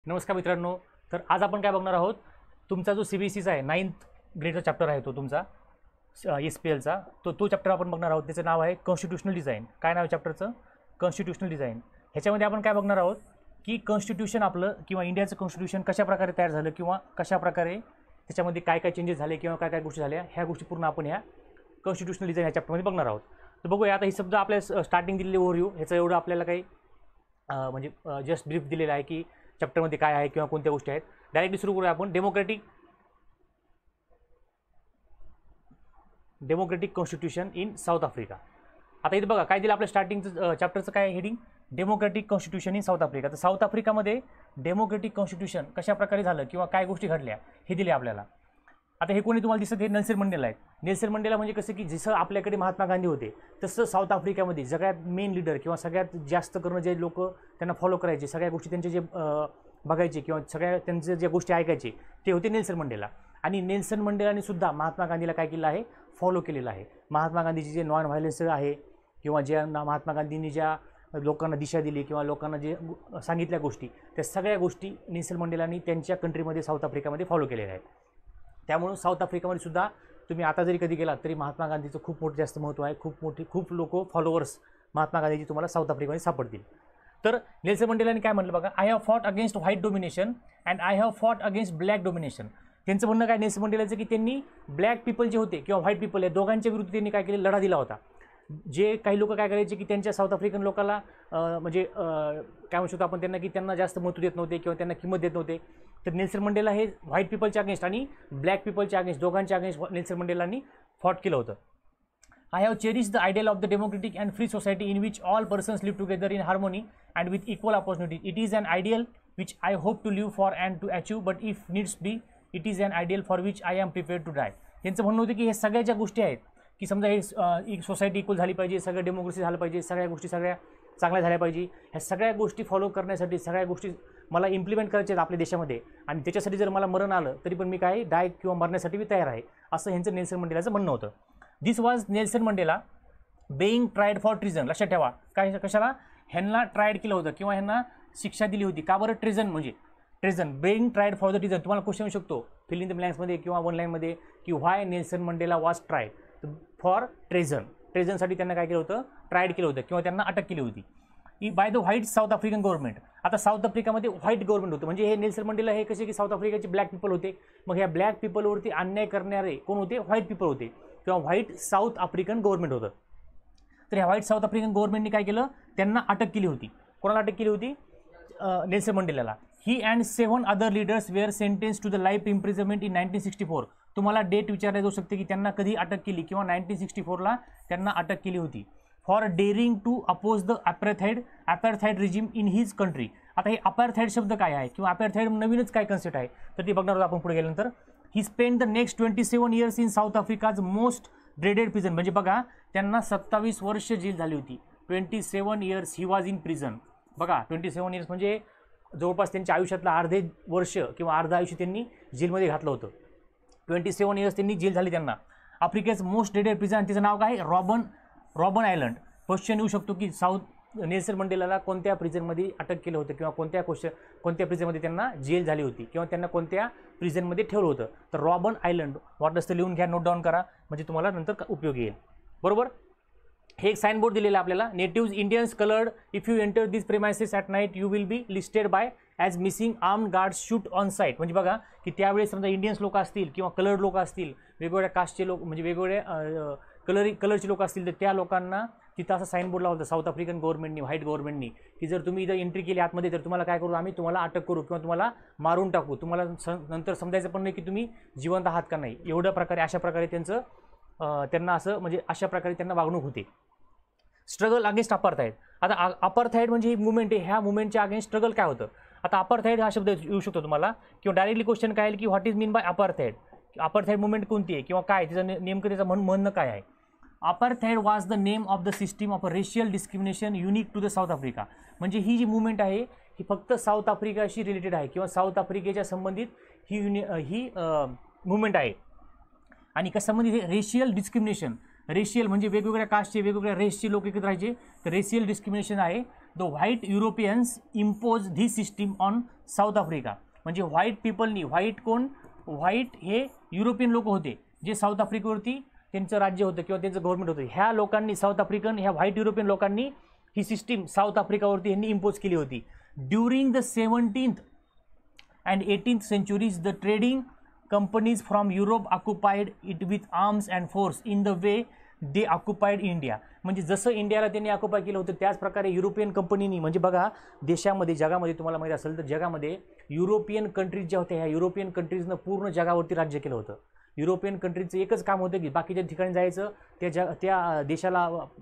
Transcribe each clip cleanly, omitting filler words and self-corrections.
नमस्कार मित्रांनो. तर आज आपण काय बघणार आहोत, तुमचा जो CBSEचा आहे 9th ग्रेडचा चॅप्टर आहे तो तुमचा SPLचा तो चॅप्टर आपण बघणार आहोत. त्याचं नाव आहे कॉन्स्टिट्यूशनल डिझाईन. काय नाव आहे चॅप्टरचं? Constitutional design. ह्याच्यामध्ये आपण काय बघणार आहोत की कॉन्स्टिट्यूशन आपलं किंवा इंडियाचं कॉन्स्टिट्यूशन कशा प्रकारे तयार झालं किंवा कशा प्रकारे त्याच्यामध्ये काय काय चेंजेस झाले किंवा काय काय गोष्टी झाल्या, ह्या गोष्टी पूर्ण आपण ह्या कॉन्स्टिट्यूशनल डिझाईन ह्या चॅप्टरमध्ये बघणार आहोत. तर बघूया आता ही शब्द आपल्या स्टार्टिंग दिलेली ओव्हरव्ह्यू, ह्याचं एवढं आपल्याला काही म्हणजे जस्ट ब्रीफ दिलेलं आहे की चॅप्टरमध्ये काय आहे किंवा कोणत्या गोष्टी आहेत. डायरेक्टली सुरू करूया आपण. Democratic constitution in South Africa. आता इथे बघा काय दिलं आपल्या स्टार्टिंगचं चॅप्टरचं काय heading, democratic constitution in South Africa. तर साऊथ आफ्रिकामध्ये डेमोक्रेटिक कॉन्स्टिट्यूशन कशा प्रकारे झालं किंवा काय गोष्टी घडल्या हे दिले आपल्याला. आता हे कोणी तुम्हाला दिसत, हे नेल्सन मंडेला आहेत. नेल्सन मंडेला म्हणजे कसं की जसं आपल्याकडे महात्मा गांधी होते तसं साऊथ आफ्रिकामध्ये सगळ्यात मेन लीडर किंवा सगळ्यात जास्त करणं जे लोक त्यांना फॉलो करायचे, सगळ्या गोष्टी त्यांचे जे बघायचे किंवा सगळ्या त्यांचे ज्या गोष्टी ऐकायचे ते होते नेल्सन मंडेला. आणि नेल्सन मंडेलाने सुद्धा महात्मा गांधीला काय केलं आहे, फॉलो केलेलं आहे. महात्मा गांधीची जे नॉन व्हायलन्स आहे किंवा ज्या महात्मा गांधींनी ज्या लोकांना दिशा दिली किंवा लोकांना जे सांगितल्या गोष्टी, त्या सगळ्या गोष्टी नेल्सन मंडेलांनी त्यांच्या कंट्रीमध्ये साऊथ आफ्रिकामध्ये फॉलो केलेल्या आहेत. त्यामुळे साऊथ आफ्रिकामध्ये सुद्धा तुम्ही आता जरी कधी गेलात तरी महात्मा गांधीचं खूप मोठं जास्त महत्त्व आहे. खूप लोक फॉलोअर्स महात्मा गांधीची तुम्हाला साऊथ आफ्रिकामध्ये सापडतील. तर नेल्सन मंडेलांनी काय म्हटलं बघा, I have fought against white domination and I have fought against black domination. त्यांचं म्हणणं काय नेल्सन मंडेलाचं की त्यांनी ब्लॅक पीपल जे होते किंवा व्हाईट पीपल आहे दोघांच्या विरुद्ध त्यांनी काय केले, लढा दिला होता. जे काही लोक काय करायचे की त्यांच्या साऊथ आफ्रिकन लोकांना म्हणजे काय म्हणू शकतो आपण त्यांना की त्यांना जास्त महत्त्व देत नव्हते किंवा त्यांना किंमत देत नव्हते. तर नेल्सन मंडेला हे व्हाईट पीपलच्या अगेन्स्ट आणि ब्लॅक पीपलच्या अगेन्स्ट दोघांच्या अगेन्स्ट नेल्सन मंडेलांनी फॉट केलं होतं. I have cherish the ideal of the democratic and free society in which all persons live together in harmony and with equal opportunity. It is an ideal which I hope to live for and to achieve, but if needs be it is an ideal for which I am prepared to die. त्यांचं म्हणणं होतं की हे सगळ्या ज्या गोष्टी आहेत की समजा हे सोसायटी इक्वल झाली पाहिजे, सगळं डेमोक्रेसी झालं पाहिजे, सगळ्या गोष्टी सगळ्या चांगल्या झाल्या पाहिजे, ह्या सगळ्या गोष्टी फॉलो करण्यासाठी सगळ्या गोष्टी मला इम्प्लिमेंट करायच्या आहेत आपल्या देशामध्ये आणि त्याच्यासाठी जर मला मरण आलं तरी पण मी काय डाय किंवा मरण्यासाठी मी तयार आहे, असं ह्यांचं नेल्सन मंडेलाचं म्हणणं होतं. This was Nelson Mandela being tried for treason. लक्षात ठेवा काय कशाला ह्यांना ट्रायड केलं होतं किंवा ह्यांना शिक्षा दिली होती. का बरं? ट्रिझन म्हणजे treason, being tried for the ट्रिझन. तुम्हाला क्वेश्चन येऊ शकतो फिल इन द ब्लँक्समध्ये किंवा वन लाईनमध्ये की why Nelson Mandela was tried for treason. ट्रेझनसाठी त्यांना काय केलं होतं, ट्रायड केलं होतं किंवा त्यांना अटक केली होती by the white south African government. आता साऊथ आफ्रिकामध्ये व्हाईट गव्हर्नमेंट होतं म्हणजे हे नेल्सन मंडेला हे कसे की साऊथ आफ्रिकाचे ब्लॅक पीपल होते. मग ह्या ब्लॅक पीपलवरती अन्याय करणारे कोण होते? व्हाईट पीपल होते किंवा व्हाईट साऊथ आफ्रिकन गव्हर्नमेंट होतं. तर ह्या व्हाईट साऊथ आफ्रिकन गव्हर्नमेंटने काय केलं, त्यांना अटक केली होती. कोणाला अटक केली होती? नेल्सन मंडेलाला. He and 7 other leaders were sentence to the life imprisonment in 1964. तुम्हाला डेट विचारले जाऊ शकते की त्यांना कधी अटक केली किंवा 1964ला त्यांना अटक केली होती. For daring to oppose the apartheid regime in his country. आता हे अपार्थाईड शब्द काय आहे किंवा अपार्थाईड नवीनच काय कन्सेप्ट आहे तर ते बघणार आहोत आपण पुढे गेल्यानंतर. He spend the next 27 years in South Africa's most dreaded prison. म्हणजे बघा त्यांना 27 वर्ष जेल झाली होती. 27 years he was in prison. बघा 27 इयर्स म्हणजे जवळपास त्यांच्या आयुष्यातलं अर्धे वर्ष किंवा अर्ध आयुष्य त्यांनी जेलमध्ये घातलं होतं. 27 इयर्स त्यांनी जेल झाली त्यांना. आफ्रिकेचं मोस्ट ड्रेडेड प्रिझन तिचं नाव काय? रॉबन आयलंड. क्वेश्चन येऊ शकतो की नेल्सन मंडेलाला कोणत्या प्रिझनमध्ये अटक केलं होतं किंवा कोणत्या प्रिझनमध्ये त्यांना जेल झाली होती किंवा त्यांना कोणत्या प्रिझनमध्ये ठेवलं होतं. तर रॉबन आयलंड वाटलं तर लिहून घ्या, नोट डाऊन करा म्हणजे तुम्हाला नंतर उपयोगी येईल. बरोबर. हे एक साईनबोर्ड दिलेलं आहे आपल्याला. Native Indians coloured if you enter this premises at night you will be listed by as missing armed guards shoot on sight. म्हणजे बघा की त्यावेळेस समजा इंडियन्स लोक असतील किंवा कलर्ड लोक असतील, वेगवेगळ्या कास्टचे लोक म्हणजे वेगवेगळ्या कलरचे लोक असतील तर त्या लोकांना तिथं असं साईनबोर्ड लावलं साऊथ आफ्रिकन गव्हर्नमेंटनी, व्हाईट गव्हर्नमेंटनी की जर तुम्ही इथं एंट्री केली आतमध्ये तर तुम्हाला काय करू, आम्ही तुम्हाला अटक करू किंवा तुम्हाला मारून टाकू. तुम्हाला नंतर समजायचं पण नाही की तुम्ही जिवंत आहात का नाही. एवढ्या प्रकारे अशा प्रकारे त्यांना असं म्हणजे अशा प्रकारे त्यांना वागणूक होते. Struggle against apartheid. आता अपार्थाईड म्हणजे ही मुवमेंट आहे, ह्या मुवमेंटच्या अगेन्स्ट स्ट्रगल काय होतं. आता अपार्थाईड हा शब्द येऊ शकतो तुम्हाला किंवा डायरेक्टली क्वेश्चन काय आहे की what is mean by apartheid. Apartheid movement कोणती आहे किंवा काय तिचं नेमकं त्याचं म्हणणं काय आहे. Apartheid was the name of the system of racial discrimination unique to the South Africa. म्हणजे ही जी मुवमेंट आहे ही फक्त साऊथ आफ्रिकाशी रिलेटेड आहे किंवा साऊथ आफ्रिकेच्या संबंधित ही मुवमेंट आहे. आणि का संबंधित रेशियल डिस्क्रिमिनेशन. रेशियल म्हणजे वेगवेगळ्या कास्टचे वेगवेगळ्या रेसचे लोक एकत्र राहायचे तर रेशियल डिस्क्रिमिनेशन आहे. The white Europeans impose this system on south Africa. म्हणजे व्हाईट पीपलनी, व्हाईट कोण, व्हाईट हे युरोपियन लोक होते जे साऊथ आफ्रिकेवरती त्यांचं राज्य होतं किंवा त्यांचं गव्हर्नमेंट होतं. ह्या लोकांनी, साऊथ आफ्रिकन, ह्या व्हाईट युरोपियन लोकांनी ही सिस्टीम साऊथ आफ्रिकावरती यांनी इम्पोज केली होती. During the 17th and 18th centuries the trading companies from Europe occupied it with arms and force in the way they occupied India. म्हणजे जसं इंडियाला त्यांनी ऑक्युपाय केलं होतं त्याच प्रकारे युरोपियन कंपनीनी, म्हणजे बघा देशामध्ये, जगामध्ये तुम्हाला माहीत असेल तर जगामध्ये युरोपियन कंट्रीज ज्या होत्या, ह्या युरोपियन कंट्रीजनं पूर्ण जगावरती राज्य केलं होतं. युरोपियन कंट्रीजचं एकच काम होतं की बाकीच्या ठिकाणी जायचं, त्या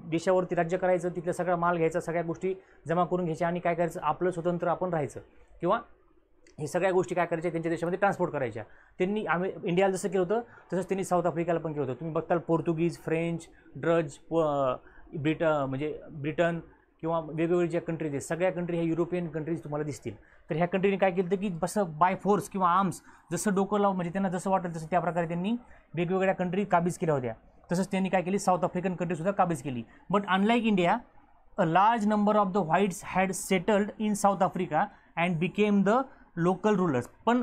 देशावरती राज्य करायचं, तिथला सगळा माल घ्यायचा, सगळ्या गोष्टी जमा करून घ्यायच्या आणि काय करायचं, आपलं स्वतंत्र आपण राहायचं किंवा हे सगळ्या गोष्टी काय करायच्या त्यांच्या देशामध्ये ट्रान्सपोर्ट करायच्या. त्यांनी इंडियाला जसं केलं होतं तसंच त्यांनी साऊथ आफ्रिकाला पण केलं होतं. तुम्ही बघताल पोर्तुगीज, फ्रेंच, डच, ब्रिटन किंवा वेगवेगळे ज्या कंट्रीज आहेत सगळ्या कंट्री ह्या युरोपियन कंट्रीज तुम्हाला दिसतील. तर ह्या कंट्रीने काय केलं की बसं बाय फोर्स किंवा आर्म्स, जसं डोकं लावून म्हणजे त्यांना जसं वाटेल तसं त्या प्रकारे त्यांनी वेगवेगळ्या कंट्री काबीज केल्या होत्या. तसंच त्यांनी काय केली, साऊथ आफ्रिकन कंट्रीसुद्धा काबीज केली. But unlike India, a large number of the whites had settled in South Africa and became the local rulers. पण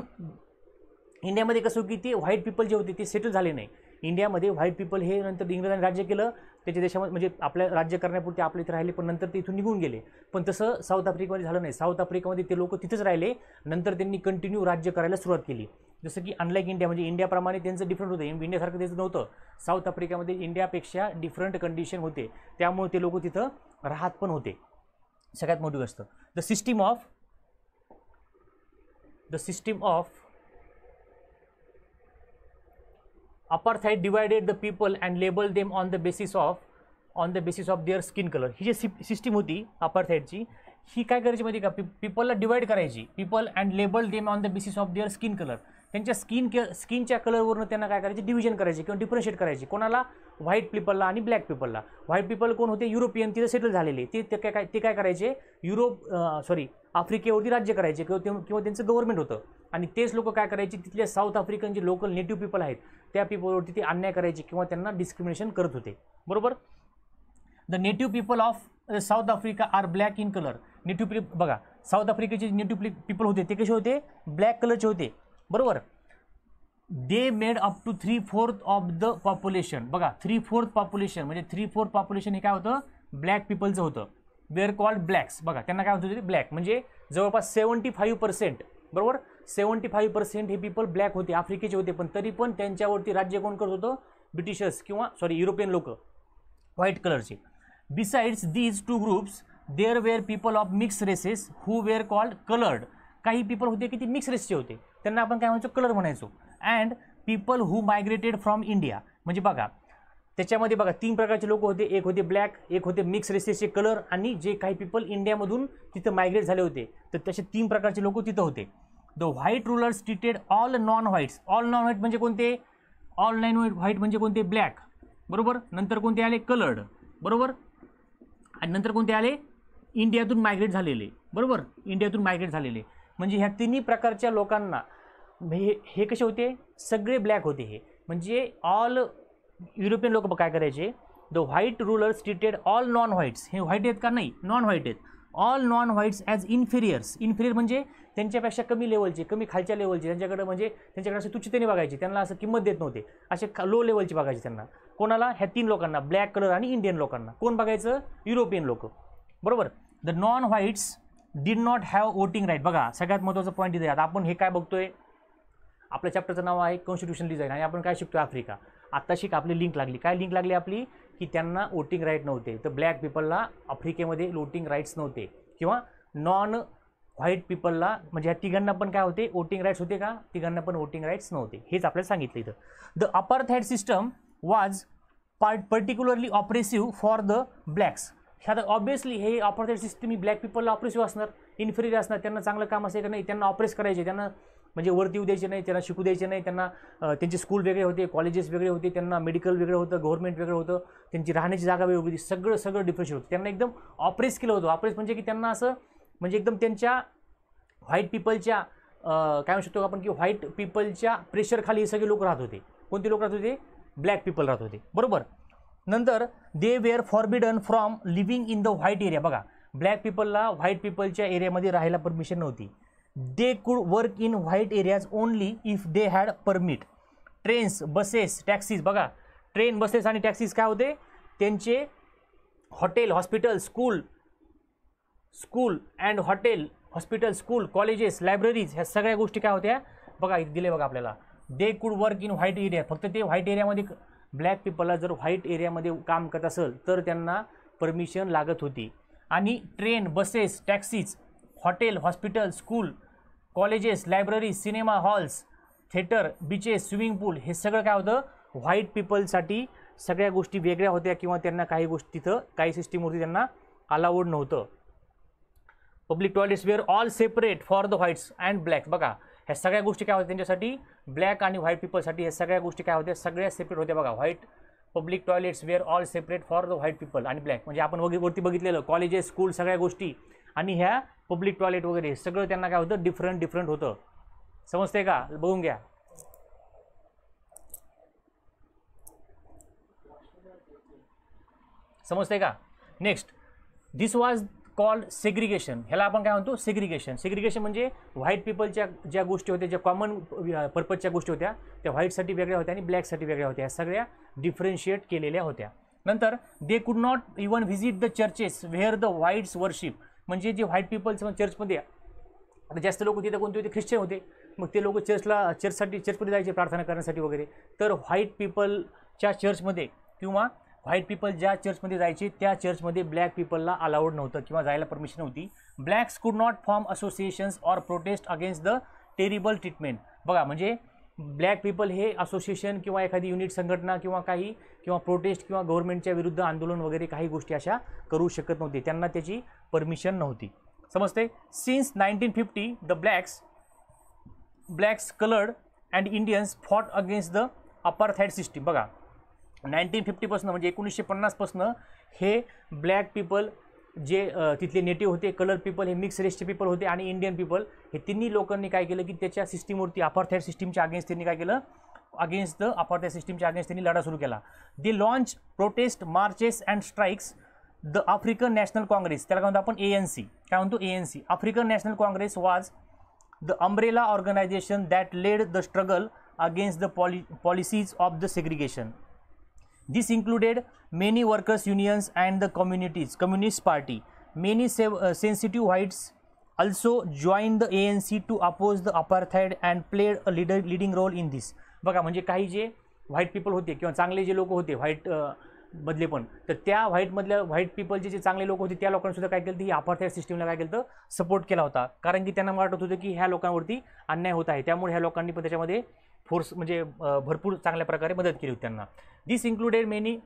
इंडियामध्ये कसं की ते व्हाईट पीपल जे होते ते सेटल झाले नाही. इंडियामध्ये व्हाईट पीपल हे नंतर इंग्रजांनी राज्य केलं, त्याच्या देशामध्ये म्हणजे आपल्या राज्य करण्यापुरते आपल्या इथे राहिले, पण नंतर ते इथून निघून गेले. पण तसं साऊथ आफ्रिकेमध्ये झालं नाही. साऊथ आफ्रिकेमध्ये ते लोक तिथंच राहिले, नंतर त्यांनी कंटिन्यू राज्य करायला सुरुवात केली. जसं की अनलाईक इंडिया, म्हणजे इंडियाप्रमाणे त्यांचं डिफरंट होतं, इंडियासारखं त्याचं नव्हतं. साऊथ आफ्रिकेमध्ये इंडियापेक्षा डिफरंट कंडिशन होते, त्यामुळे ते लोक तिथं राहत पण होते. सगळ्यात मोठी गोष्ट, the system of apartheid divided the people and labeled them on the basis of their skin color. ही जी सिस्टीम होती अपार्थाईडची, ही काय करायची माहिती का, पीपलला डिवाइड करायची, people and label them on the basis of their skin colour. त्यांच्या स्किनच्या कलरवरून त्यांना काय करायचे, डिव्हिजन करायचे किंवा डिफरन्शिएट करायचे. कोणाला, व्हाईट पीपलला आणि ब्लॅक पीपलला. व्हाईट पीपल कोण होते, युरोपियन, तिथे सेटल झालेले, ते काय करायचे, आफ्रिकेवरती राज्य करायचे किंवा त्यांचं गव्हर्नमेंट होतं. आणि तेच लोक काय करायचे, तिथले साऊथ आफ्रिकन जे लोकल नेटिव्ह पीपल आहेत त्या पीपलवरती ते अन्याय करायचे किंवा त्यांना डिस्क्रिमिनेशन करत होते. बरोबर. The native people of South Africa are black in colour. Native बघा, साऊथ आफ्रिकेचे नेटिव्ह पीपल होते ते कसे होते, ब्लॅक कलरचे होते. बरोबर. They made up to 3/4 of the population. बघा, 3/4 पॉप्युलेशन म्हणजे 3/4 पॉप्युलेशन हे काय होतं, ब्लॅक पीपलचं होतं. Were called blacks. बघा, त्यांना काय होतं, ब्लॅक म्हणजे जवळपास 75%. बरोबर, 75% हे पीपल ब्लॅक होते, आफ्रिकेचे होते. पण तरी पण त्यांच्यावरती राज्य कोण करत होतं, ब्रिटिशर्स किंवा युरोपियन लोक, व्हाईट कलरचे. Besides these two groups there were people of mix races who were called coloured. काही पीपल होते की ते मिक्स रेसचे होते, त्यांना आपण काय म्हणायचो, कलर म्हणायचो. And people who migrated from India. म्हणजे बघा, त्याच्यामध्ये बघा 3 प्रकारचे लोक होते, एक होते ब्लॅक, एक होते मिक्स रेसेसचे कलर, आणि जे काही पीपल इंडियामधून तिथं मायग्रेट झाले होते, तर तसे 3 प्रकारचे लोक तिथं होते. The white rulers treated all non whites. All non white म्हणजे कोणते, ऑल नॉन व्हाईट म्हणजे कोणते, ब्लॅक. बरोबर. नंतर कोणते आले, कलर्ड. बरोबर. आणि नंतर कोणते आले, इंडियातून मायग्रेट झालेले. बरोबर, इंडियातून मायग्रेट झालेले. म्हणजे ह्या 3 प्रकारच्या लोकांना हे कसे होते, सगळे ब्लॅक होते. हे म्हणजे ऑल युरोपियन लोक काय करायचे, the white rulers treated all non whites. हे व्हाईट आहेत का, नाही, नॉन व्हाईट आहेत. All non whites as inferiors. Inferior म्हणजे त्यांच्यापेक्षा कमी लेवलचे, कमी खालच्या लेवलचे, त्यांच्याकडे म्हणजे त्यांच्याकडे असं तुच्छतेने बघायचे, त्यांना असं किंमत देत नव्हते, असे लो लेवलचे बघायचे त्यांना. कोणाला, ह्या 3 लोकांना, ब्लॅक कलर आणि इंडियन लोकांना. कोण बघायचं, युरोपियन लोक. बरोबर. The non whites did not have voting right. बघा, सगळ्यात महत्त्वाचं पॉईंट इथे आहे. आपण हे काय बघतोय, आपल्या चॅप्टरचं नाव आहे कॉन्स्टिट्यूशन डिझाईन, आणि आपण काय शिकतो, आफ्रिका. आत्ताशी आपली लिंक लागली, काय लिंक लागली आपली, की त्यांना वोटिंग राईट नव्हते. तर ब्लॅक पीपलला आफ्रिकेमध्ये वोटिंग राईट्स नव्हते, किंवा नॉन व्हाईट पीपलला, म्हणजे ह्या तिघांना पण काय होते, वोटिंग राईट्स होते का, तिघांना पण वोटिंग राईट्स नव्हते. हेच आपल्याला सांगितलं इथं. द अपार्थाईड सिस्टम वाज पर्टिक्युलरली ऑप्रेसिव्ह फॉर द ब्लॅक्स. ह्या ऑब्वियसली हे अपार्थाईड सिस्टम ही ब्लॅक पीपलला ऑप्रेसिव्ह असणार, इन्फिरियर असणार. त्यांना चांगलं काम असेल का नाही, त्यांना ऑप्रेस करायचे, त्यांना म्हणजे वरती येऊ द्यायचे नाही, त्यांना शिकू द्यायचे नाही, त्यांना त्यांचे स्कूल वेगळे होते, कॉलेजेस वेगळे होते, त्यांना मेडिकल वेगळं होतं, गव्हर्नमेंट वेगळं होतं, त्यांची राहण्याची जागा वेगळी होती, सगळं डिफरन्शिएट होतं. त्यांना एकदम ऑप्रेस केलं होतं. ऑप्रेस म्हणजे की त्यांना असं म्हणजे एकदम त्यांच्या व्हाईट पीपलच्या काय म्हणू शकतो आपण, की व्हाईट पीपलच्या प्रेशरखाली हे सगळे लोक राहत होते. कोणते लोक राहत होते, ब्लॅक पीपल राहत होते. बरोबर. नंतर they were forbidden from living in the white area. बघा, ब्लॅक पीपलला व्हाईट पीपलच्या एरियामध्ये राहायला परमिशन नव्हती. They could work in white areas only if they had permit. Trains, buses, taxis, बघा ट्रेन, बसेस आणि टॅक्सीज काय होते, त्यांचे hotel, hospital, school and hotel, hospital, school, colleges, libraries, ह्या सगळ्या गोष्टी काय होत्या बघा इथे दिले बघा आपल्याला. They could work in white area, फक्त ते व्हाईट एरियामध्ये, ब्लॅक पीपलला जर व्हाईट एरियामध्ये काम करत असेल तर त्यांना परमिशन लागत होती. आणि train, buses, taxis, hotel, hospital, school, colleges, libraries, cinema halls, theatre, beaches, swimming pool, हे सगळं काय होतं व्हाईट पीपलसाठी सगळ्या गोष्टी वेगळ्या होत्या किंवा त्यांना काही गोष्टी तिथं काही सिस्टीमवरती त्यांना अलाउड नव्हतं. Public toilets were all separate for the whites and blacks, बघा ह्या सगळ्या गोष्टी काय होत्या त्यांच्यासाठी, ब्लॅक आणि व्हाईट पीपलसाठी ह्या सगळ्या गोष्टी काय होत्या, सगळ्या सेपरेट होत्या बघा. White public toilets were all separate for the white people आणि ब्लॅक, म्हणजे आपण वरती बघितलेलं कॉलेजेस, स्कूल, सगळ्या गोष्टी आणि ह्या पब्लिक टॉयलेट वगैरे सगळं त्यांना काय होतं डिफरंट होतं. समजते का, बघून घ्या. समजते का. Next, this was called segregation. ह्याला आपण काय म्हणतो सेग्रिगेशन. सेग्रिगेशन म्हणजे व्हाईट पीपलच्या ज्या गोष्टी होत्या, ज्या कॉमन पर्पजच्या गोष्टी होत्या त्या व्हाईटसाठी वेगळ्या होत्या आणि ब्लॅकसाठी वेगळ्या होत्या, सगळ्या डिफरन्शिएट केलेल्या होत्या. नंतर they could not even visit the churches where the whites worship, म्हणजे जे व्हाईट पीपल्स चर्चमध्ये, आता जास्त लोक तिथे कोणते होते, ख्रिश्चन होते, मग ते लोक चर्चमध्ये जायचे प्रार्थना करण्यासाठी वगैरे. तर व्हाईट पीपलच्या चर्चमध्ये किंवा व्हाईट पीपल ज्या चर्चमध्ये जायचे त्या चर्चमध्ये ब्लॅक पीपलला अलाउड नव्हतं किंवा जायला परमिशन नव्हती. ब्लॅक्स कुड not form associations or prostate against the terrible treatment. बघा म्हणजे ब्लॅक पीपल हे असोसिएशन किंवा एखादी युनिट संघटना किंवा प्रोटेस्ट किंवा गव्हर्नमेंटच्या विरुद्ध आंदोलन वगैरे काही गोष्टी अशा करू शकत नव्हते, त्यांना त्याची परमिशन नव्हती. समजते. Since 1950 the blacks, coloured and Indians fought against the apartheid system. बघा 1950 म्हणजे 1950 हे ब्लॅक पीपल जे तिथले नेटिव्ह होते, कलर पीपल हे मिक्स रेसचे पीपल होते आणि इंडियन पीपल हे तिन्ही लोकांनी काय केलं की त्याच्या सिस्टीमवरती अपार्थाईड सिस्टीमच्या अगेन्स्ट त्यांनी काय केलं, अगेन्स्ट द अपार्थाईड सिस्टीमच्या अगेन्स्ट त्यांनी लढा सुरू केला. They launch protest, marches and strikes. The African National Congress, त्याला काय म्हणतो आपण ANC, काय म्हणतो ANC, African National Congress was the umbrella organisation that led the struggle against the policies of the segregation. This included many workers' unions and the Communist Party. Many sensitive whites also joined the ANC to oppose the apartheid and played a leading role in this. बघा म्हणजे काही जे white people होते किंवा चांगले जे लोक होते व्हाईट मधले पण, तर त्या व्हाईट पीपलचे जे चांगले लोक होते त्या लोकांनी सुद्धा काय केलं, ही अपार्थाईड सिस्टीमला काय केलं सपोर्ट केला होता, कारण की त्यांना वाटत होतं की ह्या लोकांवरती अन्याय होत आहे, त्यामुळे ह्या लोकांनी पण त्याच्यामध्ये फोर्स म्हणजे भरपूर चांगल्या प्रकारे मदत केली होती त्यांना. दिस इन्क्लुडेड मेनी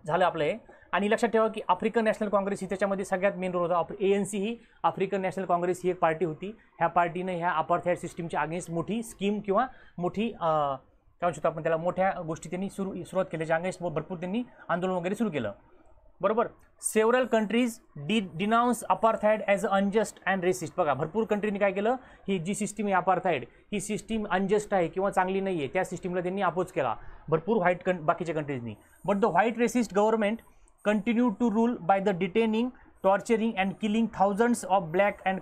झालं आपलं हे. आणि लक्षात ठेवा की आफ्रिकन नॅशनल काँग्रेस ही त्याच्यामध्ये सगळ्यात मेन रोल होता. ANC ही आफ्रिकन नॅशनल काँग्रेस ही एक पार्टी होती. ह्या पार्टीने ह्या अपार्थाईड सिस्टीमच्या अगेन्स्ट मोठी स्कीम किंवा मोठी काय म्हणतो आपण त्याला, मोठ्या गोष्टी त्यांनी सुरुवात केली, ज्या अगेन्स्ट भरपूर त्यांनी आंदोलन वगैरे सुरू केलं. बरोबर. Several countries denounce apartheid as a unjust and racist. बघा भरपूर कंट्रीने काय केलं, ही जी सिस्टीम आहे अपार्थाईड ही सिस्टीम अनजस्ट आहे किंवा चांगली नाही आहे, त्या सिस्टीमला त्यांनी अपोज केला भरपूर बाकीच्या कंट्रीजनी. But the white racist government continue to rule by the detaining, torturing and killing thousands of black and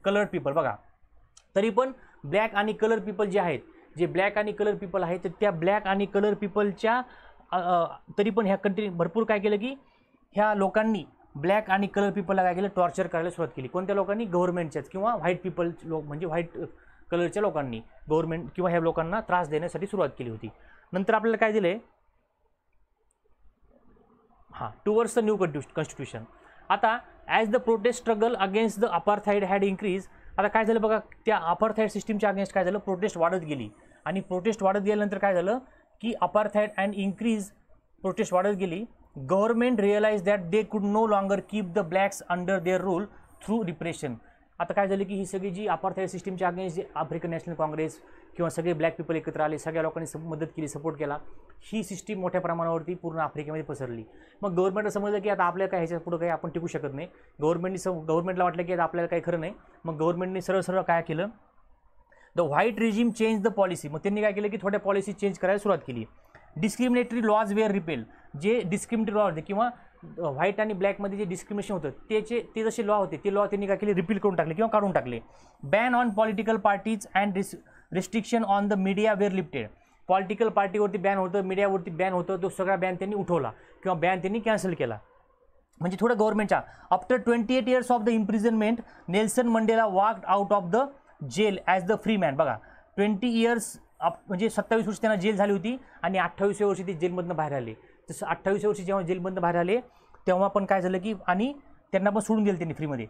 coloured people. बघा तरी पण ब्लॅक आणि कलर पीपल जे आहेत, जे ब्लॅक आणि कलर पीपल आहेत, तर त्या ब्लॅक आणि कलर पीपलच्या तरी पण ह्या कंट्री भरपूर काय केलं की ह्या लोकांनी ब्लॅक आणि कलर पीपलला काय केलं, टॉर्चर करायला सुरुवात केली. कोणत्या लोकांनी, गव्हर्नमेंटच्याच किंवा व्हाईट पीपल लोक म्हणजे व्हाईट कलरच्या लोकांनी गव्हर्नमेंट किंवा ह्या लोकांना त्रास देण्यासाठी सुरुवात केली होती. नंतर आपल्याला काय दिले, टुवर्ड्स द न्यू कॉन्स्टिट्यूशन. आता as the protest struggle against the apartheid had increase. आता काय झालं बघा, त्या अपार्थाईड सिस्टीमच्या अगेन्स्ट काय झालं, प्रोटेस्ट वाढत गेली आणि प्रोटेस्ट वाढत गेल्यानंतर काय झालं की अपार्थाईड अँड इन्क्रीज, प्रोटेस्ट वाढत गेली. Government realise that they could no longer keep the blacks under their rule through repression. आता काय झालं की ही सगळी जी अपार्थाईड सिस्टीमच्या अगेन्स्ट जे आफ्रिकन नॅशनल काँग्रेस किंवा सगळे ब्लॅक पीपल एकत्र आले, सगळ्या लोकांनी मदत केली, सपोर्ट केला, ही सिस्टीम मोठ्या प्रमाणावरती पूर्ण आफ्रिकेमध्ये पसरली. मग गव्हर्नमेंटला समजलं की आता आपल्याला काय ह्याच्या पुढं काही आपण टिकू शकत नाही. गव्हर्नमेंटला वाटलं की आता आपल्याला काही खरं नाही. मग गव्हर्नमेंटने सरळ काय केलं, the white regime change the policy. मग त्यांनी काय केलं की थोड्या पॉलिसी चेंज करायला सुरुवात केली. Discriminatory laws were repeal. जे डिस्क्रिमिनेटरी लॉज किंवा व्हाईट आणि ब्लॅकमध्ये जे डिस्क्रिमिनेशन होतं ते जसे लॉ होते ते लॉ त्यांनी काय केले, रिपील करून टाकले किंवा काढून टाकले. Ban on political parties and restriction on the media were lifted. Political पार्टीवरती बॅन होतं, मीडियावरती बॅन होतं, तो सगळा बॅन त्यांनी उठवला किंवा बॅन त्यांनी कॅन्सल केला. म्हणजे थोडं गव्हर्नमेंटच्या after 28 years of the imprisonment Nelson Mandela walked out of the jail as the free man. बघा 20 years म्हणजे 27 वर्ष त्यांना जेल झाली होती आणि 28व्या वर्षी ते जेलमधनं बाहेर आले. तसं 28व्या वर्षी जेव्हा जेलमधनं बाहेर आले तेव्हा पण काय झालं की आणि त्यांना पण सोडून दिलं त्यांनी फ्रीमध्ये.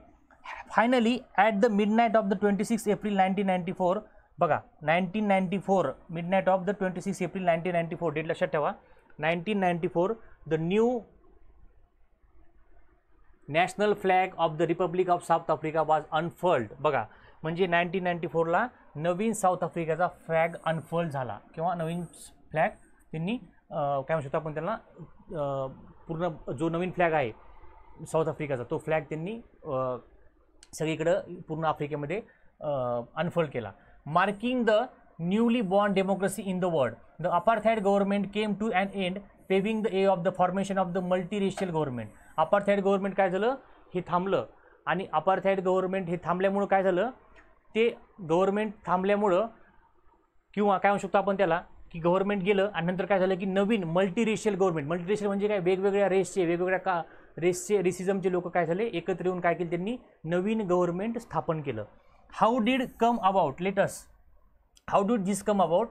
Finally at the midnight of the 26 April 1994, बघा 1994 midnight of the 26 April 1994 date लक्षात ठेवा. 1994 the new national flag of the Republic of South Africa was unfurled. बघा म्हणजे 1994ला नवीन साऊथ आफ्रिकेचा फ्लॅग अनफर्ल्ड झाला किंवा नवीन फ्लॅग त्यांनी काय म्हणू शकतो आपण त्यांना पूर्ण जो नवीन फ्लॅग आहे साऊथ आफ्रिकाचा तो फ्लॅग त्यांनी सगळीकडं पूर्ण आफ्रिकेमध्ये अनफोल्ड केला. Marking the newly born democracy in the world, the apartheid government came to an end paving the way of the formation of the multiracial government. Apartheid government काय झालं, हे थांबलं आणि अपार्थाइड गव्हर्नमेंट हे थांबल्यामुळं काय झालं, ते गव्हर्नमेंट थांबल्यामुळं किंवा काय म्हणू शकतो आपण त्याला की गव्हर्नमेंट गेलं आणि नंतर काय झालं की नवीन मल्टीरेशियल गव्हर्नमेंट. मल्टीरेशियल म्हणजे काय, वेगवेगळ्या रेसचे वेगवेगळ्या रेसचे रेसिझमचे लोक काय झाले एकत्र येऊन काय केलं, त्यांनी नवीन गव्हर्नमेंट स्थापन केलं. How did come about, how did this come about,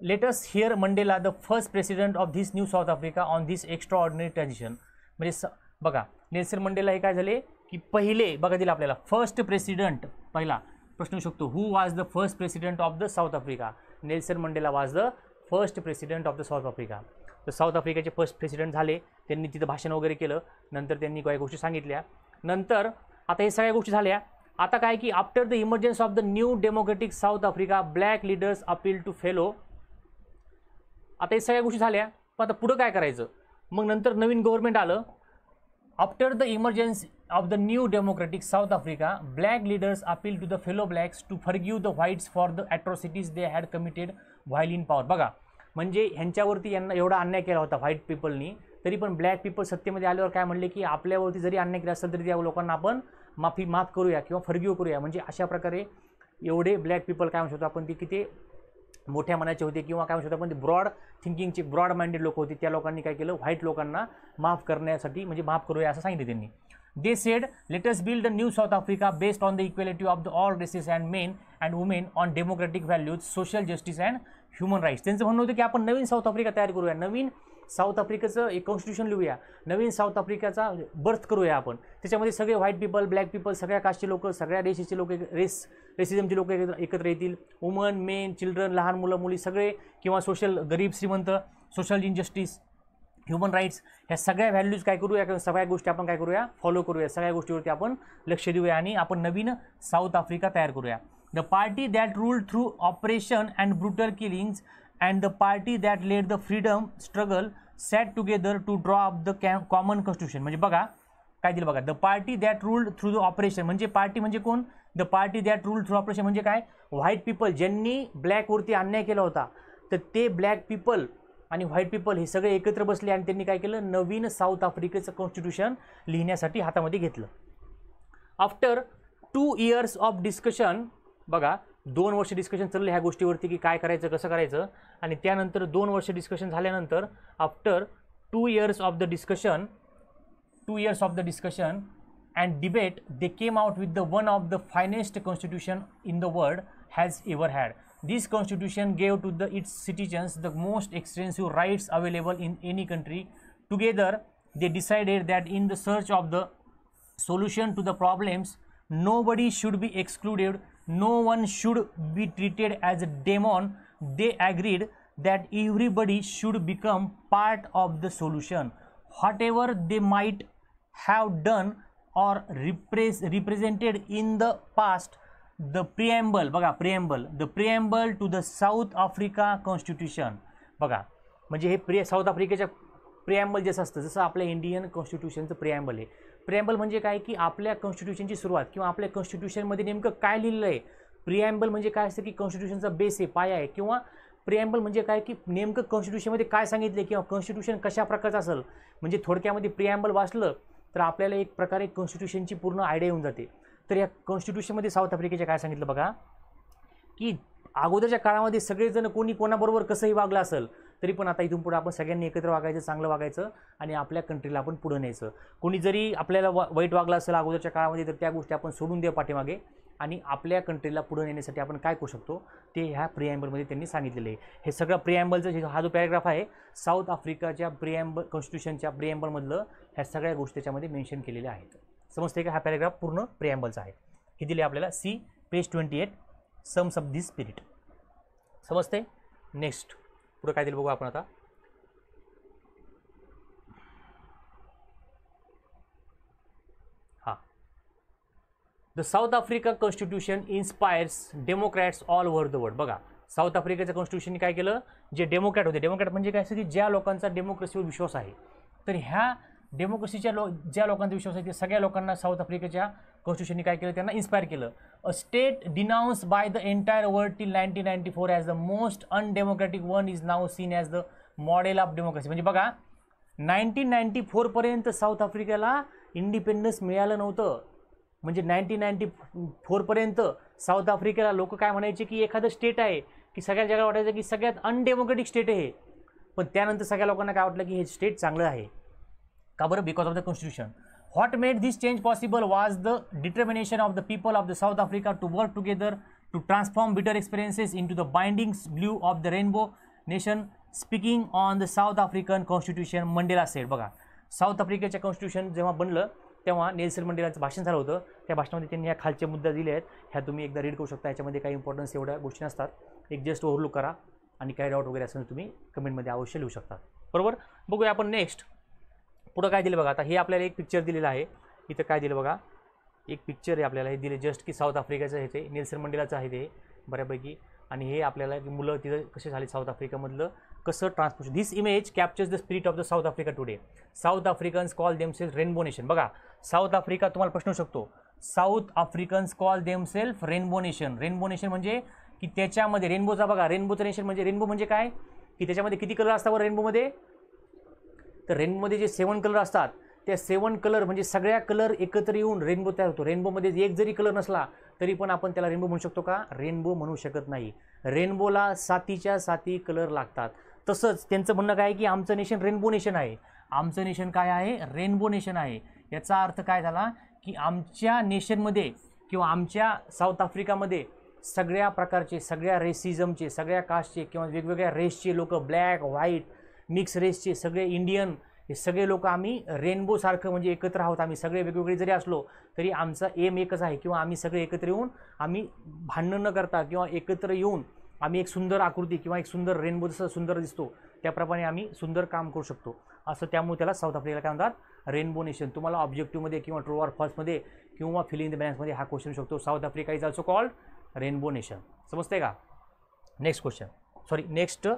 let us here Mandela the first president of this new South Africa on this extra ordinary transition. म्हणजे बघा नेल्सन मंडेला हे काय झाले की पहिले बघा दिलं आपल्याला फर्स्ट प्रेसिडेंट. पहिला प्रश्न येऊ शकतो, who was the first president of the South Africa. Nelson Mandela was the first president of the South Africa. तर साऊथ आफ्रिकेचे फर्स्ट प्रेसिडेंट झाले, त्यांनी तिथं भाषण वगैरे केलं, नंतर त्यांनी काही गोष्टी सांगितल्या. नंतर आता हे सगळ्या गोष्टी झाल्या, आता काय की after the emergence of the new democratic South Africa black leaders appeal to fellow. आता हे सगळ्या गोष्टी झाल्या, पण आता पुढं काय करायचं, मग नंतर नवीन गव्हर्नमेंट आलं. After the emergency of the new democratic South Africa black leaders appeal to the fellow blacks to forgive the whites for the atrocities they had committed while in power. बघा म्हणजे ह्यांच्यावरती यांना एवढा अन्याय केला होता व्हाईट पीपलनी, तरी पण ब्लॅक पीपल सत्तेमध्ये आल्यावर काय म्हणले की आपल्यावरती जरी अन्याय केला असेल तरी त्या लोकांना आपण माफ करूया किंवा फॉरगिव्ह करूया. म्हणजे अशा प्रकारे एवढे ब्लॅक पीपल काय म्हणू शकतो आपण ते किती मोठ्या मनाचे होते किंवा काय म्हणू शकतो आपण ते ब्रॉड थिंकिंगचे ब्रॉड माइंडेड लोक होते. त्या लोकांनी काय केलं, व्हाईट लोकांना माफ करण्यासाठी म्हणजे माफ करूया असं सांगितलं त्यांनी. They said let us build a new South Africa based on the equality of the all races and men and women on democratic values social justice and human rights. त्यांचं म्हणणं होतं की आपण नवीन साऊथ आफ्रिका तयार करूया, नवीन south आफ्रिकेचं एक constitution लिहूया, नवीन south आफ्रिकाचा birth करूया आपण. त्याच्यामध्ये सगळे व्हाईट पीपल ब्लॅक पीपल सगळ्या कास्टचे लोक सगळ्या रेसेसचे लोक रेसिझमचे लोक एकत्र येतील. वुमन मेन चिल्ड्रन लहान मुलं मुली सगळे किंवा सोशल गरीब श्रीमंत सोशल इनजस्टिस ह्युमन राईट्स ह्या सगळ्या व्हॅल्यूज काय करूया, सगळ्या गोष्टी आपण काय करूया फॉलो करूया, सगळ्या गोष्टीवरती आपण लक्ष देऊया आणि आपण नवीन साऊथ आफ्रिका तयार करूया. The party that ruled through operation and brutal killings and the party that led the freedom struggle sat together to draw up the common constitution. म्हणजे बघा काय दिलं बघा, the party that ruled through the operation म्हणजे party म्हणजे कोण, the party that ruled through operation म्हणजे काय, व्हाईट पीपल ज्यांनी ब्लॅकवरती अन्याय केला होता, तर ते ब्लॅक पीपल आणि व्हाईट पीपल हे सगळे एकत्र बसले आणि त्यांनी काय केलं, नवीन साऊथ आफ्रिकेचं कॉन्स्टिट्यूशन लिहिण्यासाठी हातामध्ये घेतलं. आफ्टर 2 years ऑफ डिस्कशन, बघा 2 वर्ष डिस्कशन चाललं ह्या गोष्टीवरती की काय करायचं कसं करायचं, आणि त्यानंतर 2 वर्ष डिस्कशन झाल्यानंतर after 2 years of the discussion and debate they came out with the one of the finest constitution in the world has ever had. This constitution gave to its citizens the most extensive rights available in any country. Together they decided that in the search of the solution to the problems nobody should be excluded, no one should be treated as a demon. They agreed that everybody should become part of the solution, whatever they might have done or represented in the past. The preamble, बघा the preamble to the South Africa Constitution. बघा म्हणजे हे south आफ्रिकेच्या प्रिॲम्बल जसं असतं जसं आपल्या Indian कॉन्स्टिट्यूशनचं प्रिॲम्बल आहे. प्रिॲम्बल म्हणजे काय की आपल्या कॉन्स्टिट्यूशनची सुरुवात किंवा आपल्या कॉन्स्टिट्यूशनमध्ये नेमकं काय लिहिलेलं आहे. प्रिॲम्बल म्हणजे काय असतं की कॉन्स्टिट्यूशनचा बेस आहे, पाया आहे, किंवा प्रिएम्बल म्हणजे काय की नेमकं कॉन्स्टिट्यूशनमध्ये काय सांगितले किंवा कॉन्स्टिट्यूशन कशा प्रकारचं असेल, म्हणजे थोडक्यामध्ये प्रिएम्बल वाचलं तर आपल्याला एक प्रकारे कॉन्स्टिट्यूशनची पूर्ण आयडिया येऊन जाते. तर या कॉन्स्टिट्यूशनमध्ये साऊथ आफ्रिकेचे काय सांगितलं बघा, की अगोदरच्या काळामध्ये सगळेजण कोणी कोणाबरोबर कसंही वागलं असेल तरी पण आता इथून पुढे आपण सगळ्यांनी एकत्र वागायचं, चांगलं वागायचं आणि आपल्या कंट्रीला आपण पुढे न्यायचं. कोणी जरी आपल्याला वाईट वागलं असेल अगोदरच्या काळामध्ये तर त्या गोष्टी आपण सोडून द्या पाठीमागे आणि आपल्या कंट्रीला पुढे नेण्यासाठी आपण काय करू शकतो ते ह्या प्रिएम्बलमध्ये त्यांनी सांगितलेलं आहे. हे सगळं प्रिएम्बलचं हा जो पॅराग्राफ आहे साऊथ आफ्रिकाच्या कॉन्स्टिट्यूशनच्या प्रिएम्बलमधलं ह्या सगळ्या गोष्टी त्याच्यामध्ये मेन्शन केलेल्या आहेत. समजते का? हा पॅराग्राफ पूर्ण प्रिएम्बलचा आहे. हे दिले आपल्याला see page 28 sums of this spirit. समजते? नेक्स्ट पुढे काय दिलं बघू आपण आता. हा, the South Africa constitution inspires democrats all over the world. बघा साऊथ आफ्रिकेचं कॉन्स्टिट्यूशन काय केलं, जे डेमोक्रॅट होते, डेमोक्रॅट म्हणजे काय असं की ज्या लोकांचा डेमोक्रेसीवर विश्वास आहे, तर ह्या डेमोक्रेसीच्या ज्या लोकांचा विश्वास आहे ते सगळ्या लोकांना साऊथ आफ्रिकेच्या कॉन्स्टिट्यूशनने काय केलं, त्यांना इन्स्पायर केलं. A state denounced by the entire world till 1994 as the most undemocratic one is now seen as the model of democracy. म्हणजे बघा 1994 पर्यंत साऊथ आफ्रिकेला इंडिपेंडन्स मिळालं नव्हतं. म्हणजे 1994 पर्यंत साऊथ आफ्रिकेला लोक काय म्हणायचे की एखादं स्टेट आहे की सगळ्या जगाला वाटायचं की सगळ्यात अनडेमोक्रॅटिक स्टेट आहे. पण त्यानंतर सगळ्या लोकांना काय वाटलं की हे स्टेट चांगलं आहे. का बरं? Because of the constitution. What made this change possible was the determination of the people of the South Africa to work together to transform bitter experiences into the binding glue of the rainbow nation. Speaking on the South African Constitution, Mandela said. बघा south आफ्रिकेच्या constitution जेव्हा बनलं तेव्हा Nelson मंडेलाचं भाषण झालं होतं. त्या भाषणामध्ये त्यांनी ह्या खालचे मुद्दे दिले आहेत, ह्या तुम्ही एकदा रीड करू शकता. याच्यामध्ये काही इम्पॉर्टन्स एवढ्या गोष्टी नसतात, एक जस्ट ओव्हरलुक करा आणि काही डाऊट वगैरे असेल तुम्ही कमेंटमध्ये अवश्य लिहू शकता. बरोबर? बघूया आपण नेक्स्ट पुढं काय दिलं बघा. आता हे आपल्याला एक पिक्चर दिलेलं आहे. इथं काय दिलं बघा, एक पिक्चर आहे आपल्याला हे दिले जस्ट की साऊथ आफ्रिकेचं आहे, ते नेल्सन मंडेलाचं आहे ते बऱ्यापैकी. आणि हे आपल्याला की मुलं तिथं कसे झाले साऊथ आफ्रिकामधलं कसं transport. This image captures the spirit of the South Africa today. South Africans call themselves rainbow nation. बघा साऊथ आफ्रिका, तुम्हाला प्रश्न शकतो, South Africans call themselves rainbow nation. Rainbow nation म्हणजे की त्याच्यामध्ये रेनबोचा बघा, रेनबोचं नेशन म्हणजे रेनबो म्हणजे काय की त्याच्यामध्ये किती कलर असतात रेनबोमध्ये, तर रेनबोमध्ये जे 7 कलर असतात त्या 7 कलर म्हणजे सगळ्या कलर एकत्र येऊन रेनबो तयार होतो. रेनबोमध्ये एक जरी कलर नसला तरी पण आपण त्याला रेनबो म्हणू शकतो का? रेनबो म्हणू शकत नाही. रेनबोला 7च्या 7 कलर लागतात. तसंच त्यांचं म्हणणं काय की आमचं नेशन रेनबो नेशन आहे. आमचं नेशन काय आहे? रेनबो नेशन आहे. याचा अर्थ काय झाला की आमच्या नेशनमध्ये किंवा आमच्या साऊथ आफ्रिकामध्ये सगळ्या प्रकारचे, सगळ्या रेसिझमचे, सगळ्या कास्टचे किंवा वेगवेगळ्या रेसचे लोक, ब्लॅक व्हाईट मिक्स रेसचे, सगळे इंडियन, हे सगळे लोक आम्ही रेनबोसारखं म्हणजे एकत्र आहोत. आम्ही सगळे वेगवेगळे जरी असलो तरी आमचा एम एकच आहे किंवा आम्ही सगळे एकत्र येऊन आम्ही भांडण न करता किंवा एकत्र येऊन आम्ही एक सुंदर आकृती किंवा एक सुंदर रेनबो जसं सुंदर दिसतो त्याप्रमाणे आम्ही सुंदर काम करू शकतो असं. त्यामुळे त्याला साऊथ आफ्रिकेला काय म्हणतात? Rainbow nation. तुम्हाला ऑब्जेक्टिव्हमध्ये किंवा ट्रू ऑर फॉल्समध्ये किंवा फिल इन द ब्लँक्समध्ये हा क्वेश्चन शकतो. South Africa is also called rainbow nation. समजते का? Next question, sorry next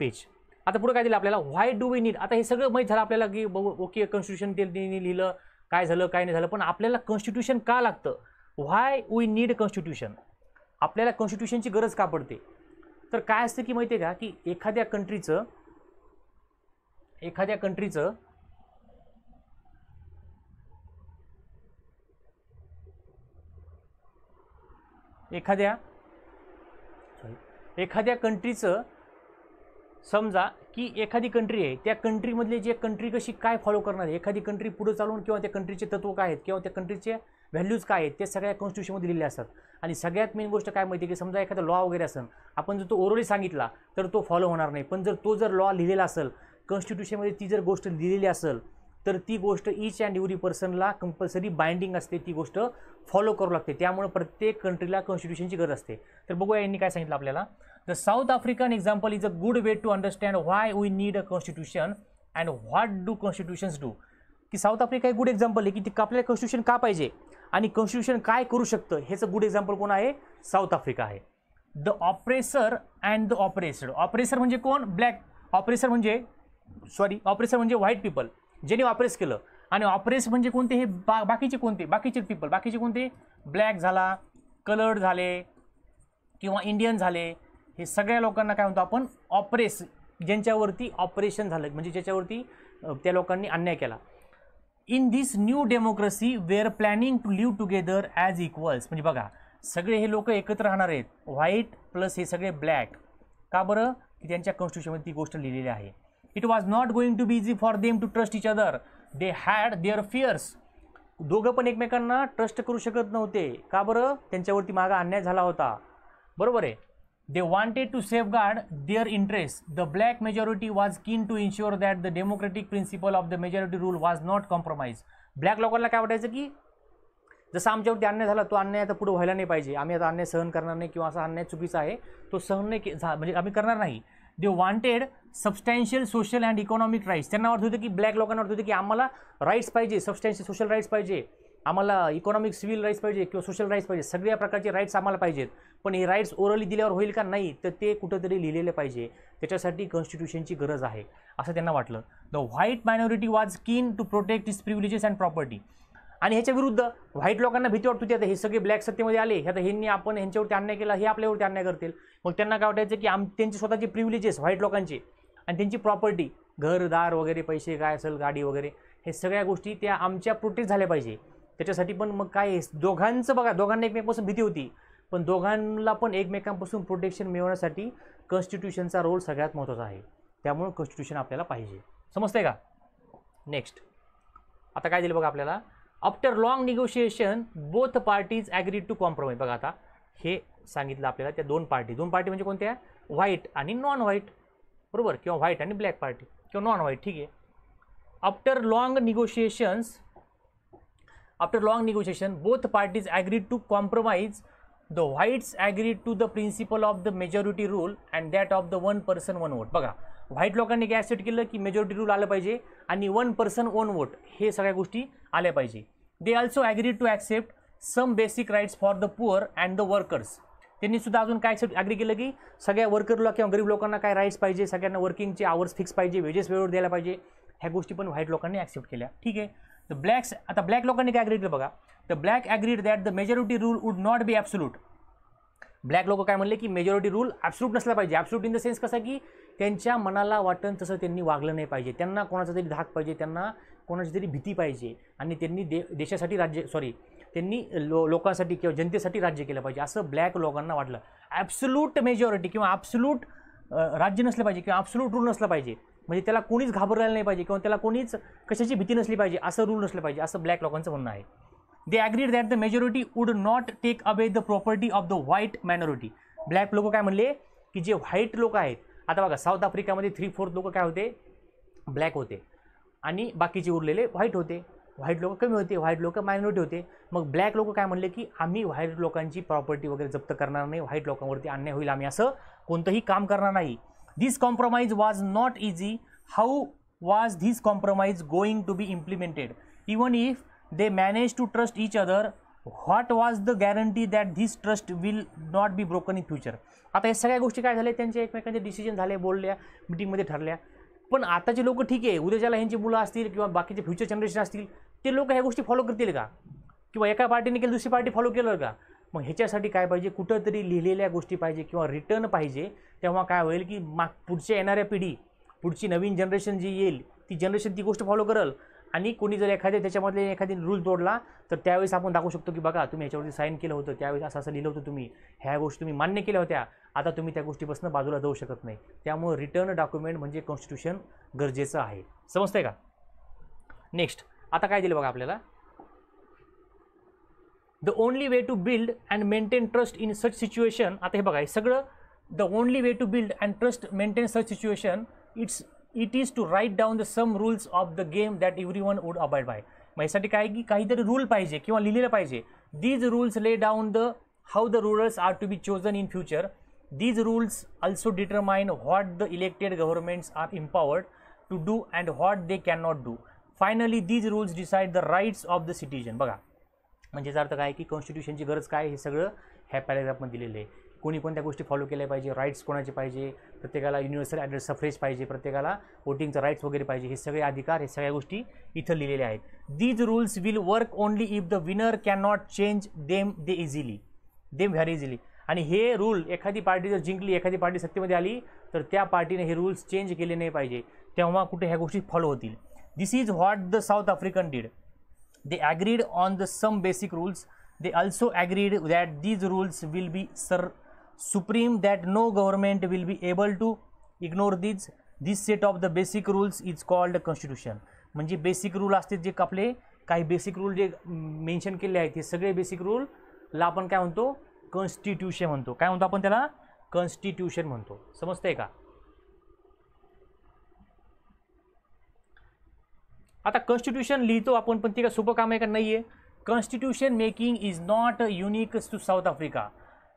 page. आता पुढे काय दिलं आपल्याला, व्हाय डू वी नीड. आता हे सगळं माहीत झालं आपल्याला की ओके कॉन्स्टिट्यूशन त्यांनी लिहिलं, काय झालं काय नाही झालं, पण आपल्याला कॉन्स्टिट्यूशन का लागतं? व्हाय वी नीड कॉन्स्टिट्यूशन. आपल्याला कॉन्स्टिट्यूशनची गरज का पडते? तर काय असतं की माहिती आहे का की एखाद्या कंट्रीचं एखाद्या कंट्रीचं समजा की एखादी कंट्री आहे, त्या कंट्रीमधले जे कंट्री कशी काय फॉलो करणार आहे, एखादी कंट्री पुढे चालून किंवा त्या कंट्रीचे तत्व काय आहेत किंवा त्या कंट्रीचे व्हॅल्यूज काय आहेत ते सगळ्या कॉन्स्टिट्यूशनमध्ये लिहिलेले असतात. आणि सगळ्यात मेन गोष्ट काय माहिती आहे की समजा एखादा लॉ वगैरे असेल, आपण जर तो ओरली सांगितला तर तो फॉलो होणार नाही. पण जर लॉ लिहिलेला असेल कॉन्स्टिट्यूशनमध्ये, ती जर गोष्ट लिहिलेली असेल तर ती गोष्ट ईच अँड एव्हरी पर्सनला कंपल्सरी बाइंडिंग असते, ती गोष्ट फॉलो करावं लागते. त्यामुळे प्रत्येक कंट्रीला कॉन्स्टिट्यूशनची गरज असते. तर बघूया यांनी काय सांगितलं आपल्याला. The South African example is a good way to understand why we need a constitution and what do constitutions do. की साऊथ आफ्रिका एक गुड एक्झाम्पल आहे की ती आपल्याला कॉन्स्टिट्यूशन का पाहिजे आणि कॉन्स्टिट्यूशन काय करू शकतं, ह्याचं गुड एक्झाम्पल कोण आहे? साऊथ आफ्रिका आहे. The oppressor and the oppressed. Oppressor म्हणजे कोण? ब्लॅक. ऑपरेसर म्हणजे व्हाईट पीपल, ज्यांनी ऑपरेस केलं. आणि ऑपरेस म्हणजे कोणते? हे बाकीचे पीपल. बाकीचे कोणते? ब्लॅक झाला, कलर्ड झाले किंवा इंडियन झाले, हे सगळ्या लोकांना काय म्हणतो आपण ऑपरेस, ज्यांच्यावरती ऑपरेशन झालं म्हणजे ज्याच्यावरती त्या लोकांनी अन्याय केला. In this new democracy we are planning to live together as equals. म्हणजे बघा सगळे हे लोक एकत्र राहणार आहेत, व्हाईट प्लस हे सगळे ब्लॅक. का बरं? की त्यांच्या कॉन्स्टिट्यूशनमध्ये ती गोष्ट लिहिलेली आहे. It was not going to be easy for them to trust each other, they had their fears. दोघं पण एकमेकांना ट्रस्ट करू शकत नव्हते. का बरं? त्यांच्यावरती मागा अन्याय झाला होता. बरोबर आहे. They wanted to safeguard their interest. The black majority was keen to ensure that the democratic principle of the majority rule was not compromise. Black लोकांना काय वाटायचं की जसं आमच्यावरती अन्याय झाला तो अन्याय आता पुढे व्हायला नाही पाहिजे, आम्ही आता अन्याय सहन करणार नाही किंवा असा अन्याय चुकीचा आहे तो सहन नाही म्हणजे आम्ही करणार नाही. They wanted substantial social and economic rights. त्यांना वाटत होतं की ब्लॅक लोकांना वाटत होतं की आम्हाला राईट्स पाहिजे, सबस्टॅन्शियल सोशल राईट्स पाहिजे, आम्हाला इकॉनॉमिक सिव्हिल राईट्स पाहिजे किंवा सोशल राईट्स पाहिजे, सगळ्या प्रकारचे राईट्स आम्हाला पाहिजेत. पण हे राईट्स ओरली दिल्यावर होईल का? नाही, तर ते कुठंतरी लिहिलेले पाहिजे. त्याच्यासाठी कॉन्स्टिट्यूशनची गरज आहे असं त्यांना वाटलं. The white minority was keen to protect its privileges and property. आणि ह्याच्या विरुद्ध व्हाईट लोकांना भीती वाटत होती आता हे सगळे ब्लॅक सत्तेमध्ये आले, आता ह्यांनी आपण ह्यांच्यावरती अन्याय केला, हे आपल्यावरती अन्याय करतील. मग त्यांना काय वाटायचं की त्यांचे स्वतःचे प्रिव्हिलेजेस व्हाईट लोकांचे आणि त्यांची प्रॉपर्टी, घरदार वगैरे, पैसे काय असेल, गाडी वगैरे, हे सगळ्या गोष्टी त्या आमच्या प्रोटेक्ट झाल्या पाहिजे. त्याच्यासाठी पण मग काय दोघांचं बघा, दोघांना एकमेकांपासून भीती होती, पण दोघांना पण एकमेकांपासून प्रोटेक्शन मिळवण्यासाठी कॉन्स्टिट्यूशनचा रोल सगळ्यात महत्त्वाचा आहे. त्यामुळे कॉन्स्टिट्यूशन आपल्याला पाहिजे. समजतंय का? नेक्स्ट आता काय दिलं बघा आपल्याला. After long negotiation both parties agreed to compromise. बघा आता हे सांगितलं आपल्याला त्या दोन पार्टी म्हणजे कोणत्या? व्हाईट आणि नॉन व्हाईट. बरोबर, किंवा व्हाईट आणि ब्लॅक पार्टी किंवा नॉन व्हाईट. ठीक आहे. After long negotiation both parties agreed to compromise. The whites agreed to the principle of the majority rule and that of the one person one vote. बघा white लोकांनी काय accept केलं की majority rule आलं पाहिजे आणि वन पर्सन वन वोट हे सगळ्या गोष्टी आल्या पाहिजे. They also agreed to accept some basic rights for the poor and the workers. त्यांनी सुद्धा अजून काय ॲग्री केलं की सगळ्या वर्करला किंवा गरीब लोकांना काय राईट्स पाहिजे, सगळ्यांना वर्किंगचे आवर्स फिक्स पाहिजे, वेजेस वेळेवर द्यायला पाहिजे. ह्या गोष्टी पण व्हाईट लोकांनी ॲक्सेप्ट केल्या. ठीक आहे. द ब्लॅक्स, आता ब्लॅक लोकांनी काय ॲग्री केलं बघा. The black agreed that the majority rule would not be absolute. Black लोक काय म्हणले की मेजॉरिटी रूल ॲब्सोल्यूट नसला पाहिजे. ॲब्सोल्यूट इन द सेन्स कसं की त्यांच्या मनाला वाटन तसं त्यांनी वागलं नाही पाहिजे, त्यांना कोणाचा तरी धाक पाहिजे, त्यांना कोणाची तरी भीती पाहिजे आणि त्यांनी देशासाठी त्यांनी लोकांसाठी किंवा जनतेसाठी राज्य केलं पाहिजे असं ब्लॅक लोकांना वाटलं. ॲब्सोल्यूट मेजॉरिटी किंवा ॲब्सोल्यूट राज्य नसलं पाहिजे किंवा ॲब्सोल्यूट रूल नसलं पाहिजे, म्हणजे त्याला कोणीच घाबरायला नाही पाहिजे किंवा त्याला कोणीच कशाची भीती नसली पाहिजे असं रूल नसलं पाहिजे असं ब्लॅक लोकांचं म्हणणं आहे. They agreed that the majority would not take away the property of the white minority. Black लोक काय म्हणले की जे व्हाईट लोक आहेत, आता बघा साऊथ आफ्रिकामध्ये 3/4 लोक काय होते? ब्लॅक होते आणि बाकीचे उरलेले व्हाईट होते. व्हाईट लोक कमी होते, व्हाईट लोक मायनॉरिटी होते. मग ब्लॅक लोक काय म्हणले की आम्ही व्हाईट लोकांची प्रॉपर्टी वगैरे जप्त करणार नाही, व्हाईट लोकांवरती अन्याय होईल, आम्ही असं कोणतंही काम करणार नाही. This compromise was not easy. How was this compromise going to be implemented? Even if they manage to trust each other, what was the guarantee that this trust will not be broken in future? आता या सगळ्या गोष्टी काय झाल्या, त्यांचे एकमेकांचे decision झाले, बोलल्या, मीटिंगमध्ये ठरल्या. पण आताचे लोक ठीक आहे, उद्याच्याला ह्यांची मुलं असतील किंवा बाकीचे फ्युचर जनरेशन असतील, ते लोक ह्या गोष्टी फॉलो करतील का? किंवा एका पार्टीने केलं दुसरी पार्टी फॉलो केलं का? मग ह्याच्यासाठी काय पाहिजे? कुठंतरी लिहिलेल्या गोष्टी पाहिजे किंवा रिटर्न पाहिजे. तेव्हा काय होईल की पुढच्या येणाऱ्या पिढी, पुढची नवीन जनरेशन जी येईल ती जनरेशन ती गोष्ट फॉलो करल. आणि कोणी जर त्याच्यामधले एखादी रूल तोडला तर त्यावेळेस आपण दाखवू शकतो की बघा तुम्ही ह्याच्यावरती साईन केलं होतं, त्यावेळेस असं असं लिहिलं होतं, तुम्ही ह्या गोष्टी तुम्ही मान्य केल्या होत्या, आता तुम्ही त्या गोष्टीपासून बाजूला जाऊ शकत नाही. त्यामुळे रिटर्न डॉक्युमेंट म्हणजे कॉन्स्टिट्यूशन गरजेचं आहे. समजतंय का? नेक्स्ट आता काय दिलं बघा आपल्याला. The only way to build and maintain trust in such situation. आता हे बघा हे सगळं the only way to build and trust maintain such situation it is to write down the some rules of the game that everyone would abide by. मग यासाठी काय की काहीतरी रूल पाहिजे किंवा लिहिलेलं पाहिजे. These rules lay down the how the rulers are to be chosen in future. These rules also determine what the elected governments are empowered to do and what they can not do. Finally these rules decide the rights of the citizen. बघा म्हणजे याचा अर्थ काय की कॉन्स्टिट्यूशनची गरज काय हे सगळं ह्या पॅरेग्राफमध्ये दिलेलं आहे. कोणी कोणत्या गोष्टी फॉलो केल्या पाहिजे, राईट्स कोणाचे पाहिजे, प्रत्येकाला युनिव्हर्सल ॲड्रेस सफरेज पाहिजे, प्रत्येकाला वोटिंगचा राईट्स वगैरे पाहिजे, हे सगळे अधिकार, हे सगळ्या गोष्टी इथं लिहिलेल्या आहेत. These rules will work only if the winner can not change them very easily. आणि हे रूल एखादी पार्टी जर जिंकली, एखादी पार्टी सत्तेमध्ये आली, तर त्या पार्टीने हे रूल्स चेंज केले नाही पाहिजे, तेव्हा कुठे ह्या गोष्टी फॉलो होतील. This is what the South African did. They agreed on the some basic rules. They also agreed that these rules will be supreme, that no government will be able to ignore this set of the basic rules is called constitution. म्हणजे basic rule असते जे आपले काही basic rule जे mention केले आहेत, हे सगळे बेसिक रूलला आपण काय म्हणतो, कॉन्स्टिट्यूशन म्हणतो. काय म्हणतो आपण त्याला, कॉन्स्टिट्यूशन म्हणतो. समजतंय का? आता कॉन्स्टिट्यूशन लिहितो आपण, पण ते काय सोपं काम आहे का? नाही आहे. Constitution making is not unique to South Africa.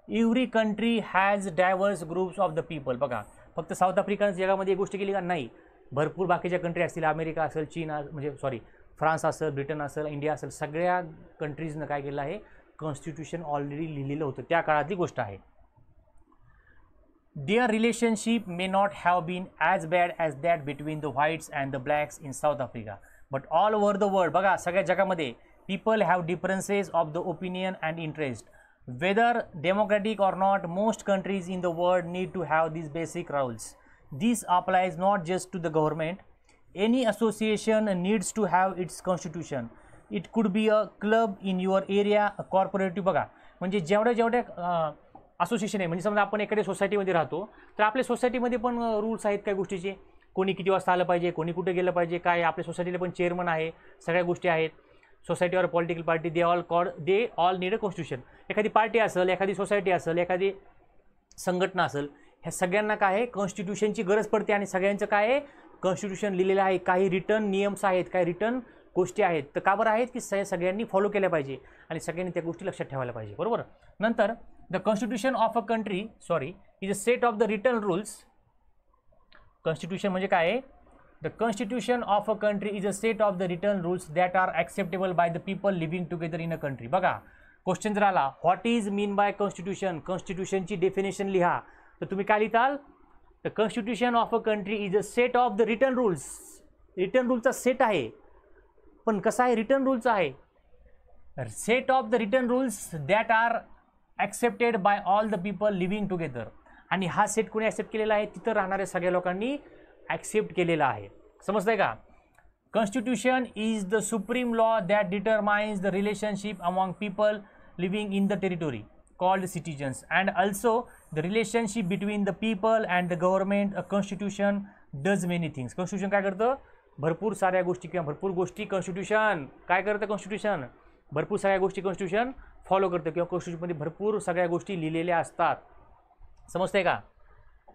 Every country has diverse groups of the people. बघा, फक्त साऊथ आफ्रिका जगामध्ये एक गोष्ट केली का? नाही. भरपूर बाकीच्या कंट्री असतील, अमेरिका असेल, चीन म्हणजे फ्रान्स असेल, ब्रिटन असेल, इंडिया असेल, सगळ्या कंट्रीजनं काय केलं आहे, कॉन्स्टिट्यूशन ऑलरेडी लिहिलेलं होतं. त्या काळातली गोष्ट आहे. Their relationship may not have been as bad as that between the whites and the blacks in South Africa, but all over the world. बघा, सगळ्या जगामध्ये people have differences of the opinion and interest. Whether democratic or not, most countries in the world need to have these basic rules. This applies not just to the government. Any association needs to have its constitution. It could be a club in your area, a cooperative. बघा, म्हणजे जेवढ्या association आहे, म्हणजे समजा आपण एखाद्या सोसायटीमध्ये राहतो, तर आपल्या सोसायटीमध्ये पण रूल्स आहेत काय गोष्टीचे. कोणी किती वाजता आलं पाहिजे, कोणी कुठे गेलं पाहिजे, काय. आपल्या सोसायटीला पण चेअरमन आहे, सगळ्या गोष्टी आहेत. सोसायटी और political party they all need a constitution. एखादी पार्टी असेल, एखादी सोसायटी असेल, एखादी संघटना असेल, ह्या सगळ्यांना काय आहे, कॉन्स्टिट्यूशनची गरज पडते. आणि सगळ्यांचं काय आहे, कॉन्स्टिट्यूशन लिहिलेलं आहे. काही रिटर्न नियम्स आहेत, काही रिटर्न गोष्टी आहेत. तर का बरं आहेत की सगळ्यांनी फॉलो केल्या पाहिजे आणि सगळ्यांनी त्या गोष्टी लक्षात ठेवायला पाहिजे. बरोबर. नंतर the constitution of a country is a set of the written rules. Constitution म्हणजे काय आहे, the constitution of a country is a set of the written rules that are acceptable by the people living together in a country. बघा, question जर आला, what is mean by constitution, कॉन्स्टिट्यूशनची definition लिहा, तर तुम्ही काय लिहिताल, the constitution of a country is a set of the written rules. Written रूलचा सेट आहे, पण कसा आहे, रिटर्न रूलचा आहे. Set of the written rules that are accepted by all the people living together. आणि हा सेट कोणी ॲक्सेप्ट केलेला आहे, तिथं राहणाऱ्या सगळ्या लोकांनी ॲक्सेप्ट केलेला आहे. समजतंय का? Constitution is the supreme law that determines the relationship among people living in the territory called citizens and also the relationship between the people and the government. A constitution does many things. Constitution काय करतं, भरपूर साऱ्या गोष्टी किंवा भरपूर गोष्टी constitution काय करतं, कॉन्स्टिट्यूशन भरपूर सगळ्या गोष्टी कॉन्स्टिट्यूशन फॉलो करतं किंवा कॉन्स्टिट्यूशनमध्ये भरपूर सगळ्या गोष्टी लिहिलेल्या असतात. समजतंय का?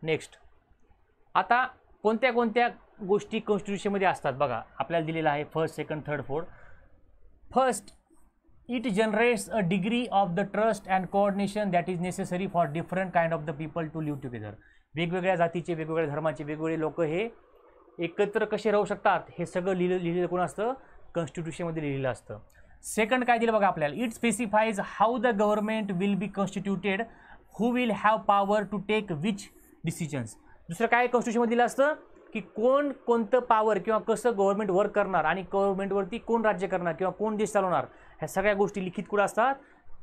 नेक्स्ट, आता कोणत्या कोणत्या गोष्टी कॉन्स्टिट्यूशनमध्ये असतात बघा, आपल्याला दिलेलं आहे first, second, third, fourth. First, it generates a degree of the trust and coordination that is necessary for different kind of the people to live together. वेगवेगळ्या जातीचे, वेगवेगळ्या धर्माचे, वेगवेगळे लोक हे एकत्र कसे राहू शकतात, हे सगळं लिहिलेलं कोण असतं, कॉन्स्टिट्यूशनमध्ये लिहिलेलं असतं. सेकंड काय दिलं बघा आपल्याला, it specifies how the government will be constituted, who will have power to take which decisions. दुसरं काय कॉन्स्टिट्यूशनमध्ये दिलं असतं की कोण कोणतं पॉवर किंवा कसं गव्हर्नमेंट वर्क करणार आणि गव्हर्नमेंटवरती कोण राज्य करणार किंवा कोण देश चालवणार, ह्या सगळ्या गोष्टी लिखित कुठं असतात,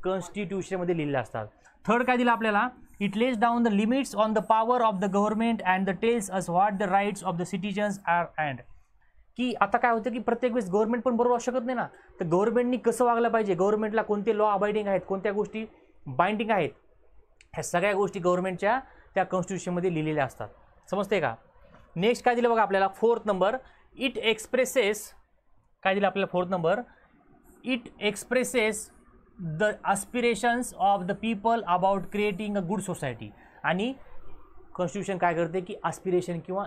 कॉन्स्टिट्यूशनमध्ये लिहिलेल्या असतात. थर्ड काय दिलं आपल्याला, it lays down the limits on the power of the government and the tells us what the rights of the citizens are and. की आता काय होतं की प्रत्येक वेळेस गव्हर्नमेंट पण बरोबर असू शकत नाही ना, तर गव्हर्नमेंटनी कसं वागलं पाहिजे, गव्हर्नमेंटला कोणते लॉ अबाइडिंग आहेत, कोणत्या गोष्टी बाइंडिंग आहेत, ह्या सगळ्या गोष्टी गव्हर्नमेंटच्या त्या कॉन्स्टिट्यूशनमध्ये लिहिलेल्या असतात. समजते का? नेक्स्ट काय दिलं बघा आपल्याला, फोर्थ नंबर, इट एक्सप्रेसेस, काय दिलं आपल्याला fourth number, it expresses the aspirations of the people about creating a good society. आणि कॉन्स्टिट्यूशन काय करते की ॲस्पिरेशन किंवा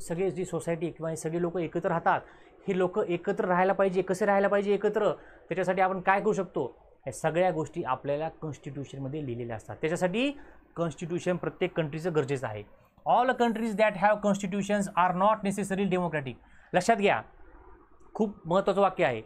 सगळे जी सोसायटी किंवा हे सगळे लोक एकत्र राहतात, हे लोक एकत्र राहायला पाहिजे, कसे राहायला पाहिजे एकत्र, त्याच्यासाठी आपण काय करू शकतो, या सगळ्या गोष्टी आपल्याला कॉन्स्टिट्यूशनमध्ये लिहिलेल्या असतात. त्याच्यासाठी कॉन्स्टिट्यूशन प्रत्येक कंट्रीचं गरजेचं आहे. All countries that have constitutions are not necessary democratic. लक्षात घ्या, खूप महत्त्वाचं वाक्य आहे.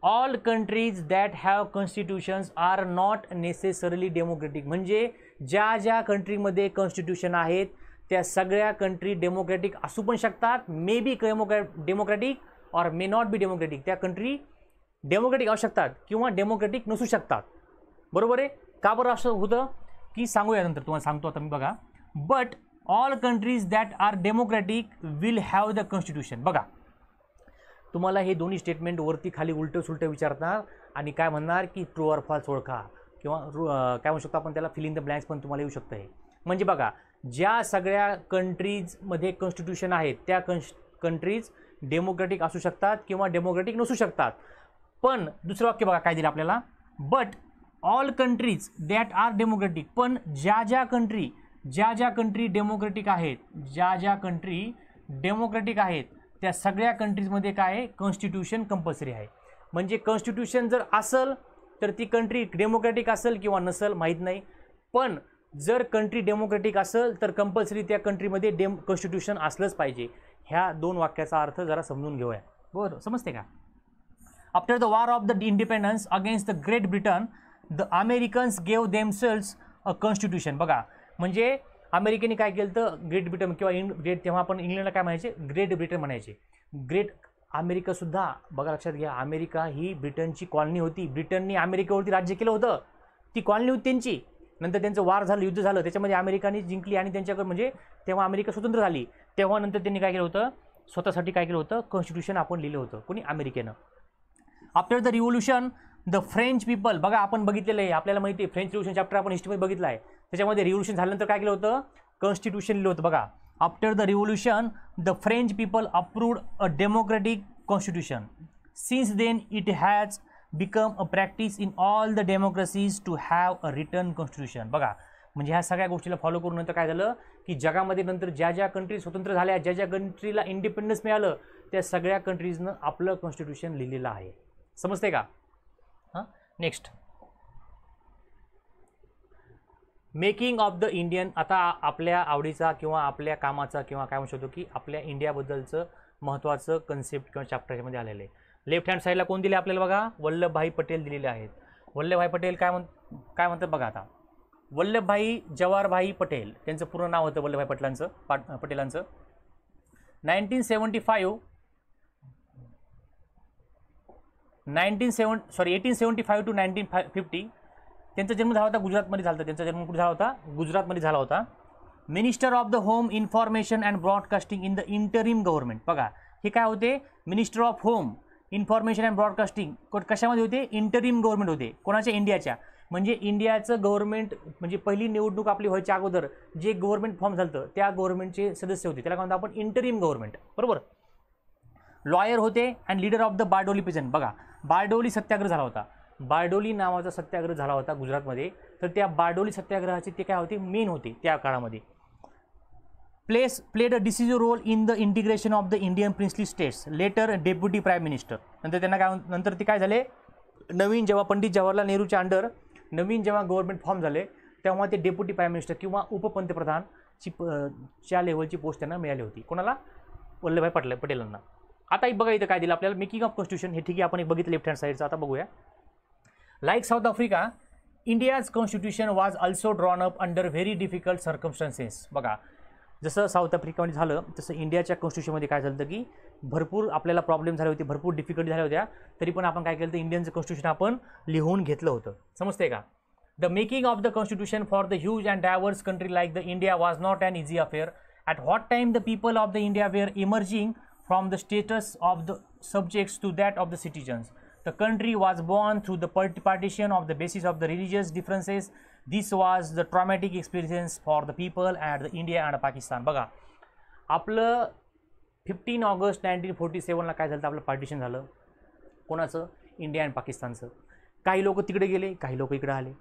All countries that have constitutions are not necessarily democratic. म्हणजे ज्या ज्या कंट्रीमध्ये कॉन्स्टिट्यूशन आहेत त्या सगळ्या कंट्री डेमोक्रॅटिक असू पण शकतात, मे बी डेमोक्रॅटिक और मे नॉट बी डेमोक्रॅटिक. त्या कंट्री डेमोक्रॅटिक असू शकतात किंवा डेमोक्रॅटिक नसू शकतात. बरोबर आहे? का बरं असं होतं की सांगूया नंतर, तुम्हाला सांगतो आता मी बघा. But all countries that are democratic will have the constitution. बघा तुम्हाला हे दोन्ही स्टेटमेंट वरती खाली उलटं सुलटं विचारणार आणि काय म्हणणार की ट्रू ऑर फॉल्स ओळखा, किंवा काय म्हणू शकतो आपण त्याला फिल इन द ब्लँक्स पण तुम्हाला येऊ शकतं. हे म्हणजे बघा ज्या सगळ्या कंट्रीजमध्ये कॉन्स्टिट्यूशन आहेत त्या कंट्रीज डेमोक्रॅटिक असू शकतात किंवा डेमोक्रॅटिक नसू शकतात. पण दुसरं वाक्य बघा काय दिलं आपल्याला, but all countries that are democratic. पण ज्या ज्या कंट्री डेमोक्रॅटिक आहेत, ज्या ज्या कंट्री डेमोक्रॅटिक आहेत त्या सगळ्या कंट्रीजमध्ये काय आहे, कॉन्स्टिट्यूशन कंपल्सरी आहे. म्हणजे कॉन्स्टिट्यूशन जर असेल तर ती कंट्री डेमोक्रॅटिक असेल किंवा नसेल माहीत नाही, पण जर कंट्री डेमोक्रॅटिक असेल तर कंपल्सरी त्या कंट्रीमध्ये कॉन्स्टिट्यूशन असलंच पाहिजे. ह्या दोन वाक्याचा अर्थ जरा समजून घेऊया. बरं समजते का. After the war of the independence against the great Britain the Americans gave themselves a constitution. बघा म्हणजे अमेरिकेने काय केलं तर ग्रेट ब्रिटन किंवा ग्रेट, तेव्हा आपण इंग्लंडला काय म्हणायचे, ग्रेट ब्रिटन म्हणायचे. ग्रेट अमेरिकासुद्धा बघा लक्षात घ्या, अमेरिका ही ब्रिटनची कॉलनी होती. ब्रिटनने अमेरिकेवरती राज्य केलं होतं, ती कॉलनी होती त्यांची. नंतर त्यांचं वार झालं, युद्ध झालं, त्याच्यामध्ये अमेरिकाने जिंकली आणि त्यांच्याकडे म्हणजे तेव्हा अमेरिका स्वतंत्र झाली. तेव्हा नंतर त्यांनी काय केलं होतं, स्वतःसाठी काय केलं होतं, कॉन्स्टिट्यूशन आपण लिहिलं होतं, कोणी अमेरिकेनं. After the revolution the French people. बघा आपण बघितलेलं आहे, आपल्याला माहिती आहे फ्रेंच रिव्होल्यूशन चॅप्टर आपण हिस्ट्रीमध्ये बघितलं आहे. त्याच्यामध्ये रिव्होल्यूशन झाल्यानंतर काय केलं होतं, कॉन्स्टिट्यूशन लिहिलं होतं. बघा after the revolution the French people approved a democratic constitution. Since then it has become a practice in all the democracies to have a written constitution. बघा म्हणजे ह्या सगळ्या गोष्टीला फॉलो करून नंतर काय झालं की जगामध्ये नंतर ज्या ज्या कंट्री स्वतंत्र झाल्या, ज्या ज्या कंट्रीला इंडिपेंडन्स मिळालं त्या सगळ्या कंट्रीजनं आपलं कॉन्स्टिट्यूशन लिहिलेलं आहे. समजते का. हां next making of the Indian. आता आपल्या आवडीचा किंवा आपल्या कामाचा किंवा काय म्हणू शकतो की आपल्या इंडियाबद्दलचं महत्त्वाचं कन्सेप्ट किंवा चॅप्टरमध्ये आलेलं आहे. लेफ्ट हँड साईडला कोण दिले आपल्याला बघा, वल्लभभाई पटेल दिलेले आहेत. वल्लभभाई पटेल काय म्हणतात बघा आता, वल्लभभाई जवाहरभाई पटेल त्यांचं पूर्ण नाव होतं वल्लभभाई पटेलांचं. 1875 टू 1950 त्यांचा जन्म झाला होता गुजरातमध्ये झाला होता. त्यांचा जन्म कुठे झाला होता, गुजरातमध्ये झाला होता. Minister of the home information and broadcasting in the interim government. बघा हे काय होते, minister of home information and broadcasting कशामध्ये होते, इंटरिम गव्हर्नमेंट होते. कोणाच्या, इंडियाच्या. म्हणजे इंडियाचं गव्हर्नमेंट म्हणजे पहिली निवडणूक आपली व्हायच्या अगोदर जे गव्हर्नमेंट फॉर्म झालं त्या गव्हर्नमेंटचे सदस्य होते, त्याला काय म्हणतो आपण, इंटरिम गव्हर्नमेंट. बरोबर. लॉयर होते and leader of the Bardoli pageant. बघा बारडोली सत्याग्रह झाला होता, बारडोली नावाचा सत्याग्रह झाला होता गुजरातमध्ये. तर त्या बारडोली सत्याग्रहाचे ते काय होते, मेन होते त्या काळामध्ये. Played a decisive role in the integration of the Indian princely states. Later deputy prime minister. नंतर त्यांना काय, नंतर ते काय झाले, नवीन जेव्हा पंडित जवाहरलाल नेहरूच्या अंडर नवीन जेव्हा गव्हर्नमेंट फॉर्म झाले तेव्हा ते डेप्युटी प्राईम मिनिस्टर किंवा उपपंतप्रधानची च्या लेवलची पोस्ट त्यांना मिळाली होती. कोणाला, वल्लभभाई पटेलांना. आता बघा इथं काय दिलं आपल्याला, मेकिंग ऑफ कॉन्स्टिट्यूशन. हे ठीक आहे आपण एक बघितलं लेफ्ट हँड साईडचं. आता बघूया. Like south Africa India's constitution was also drawn up under very difficult circumstances. बघा जसं साऊथ आफ्रिकामध्ये झालं तसं इंडियाच्या कॉन्स्टिट्यूशनमध्ये काय झालं की भरपूर आपल्याला प्रॉब्लेम झाले होते, भरपूर डिफिकल्टी झाल्या होत्या, तरी पण आपण काय केलं तर इंडियनचं कॉन्स्टिट्यूशन आपण लिहून घेतलं होतं. समजते का. The making of the constitution for the huge and diverse country like the India was not an easy affair. At what time the people of the India were emerging from the status of the subjects to that of the citizens. The country was born through the partition of the basis of the religious differences. This was the traumatic experience for the people at the India and Pakistan. बघा आपलं 15 August 1947ला काय झालं, आपलं partition झालं. कोणाचं, India आणि पाकिस्तानचं. काही लोक तिकडे गेले, काही लोक इकडे आले.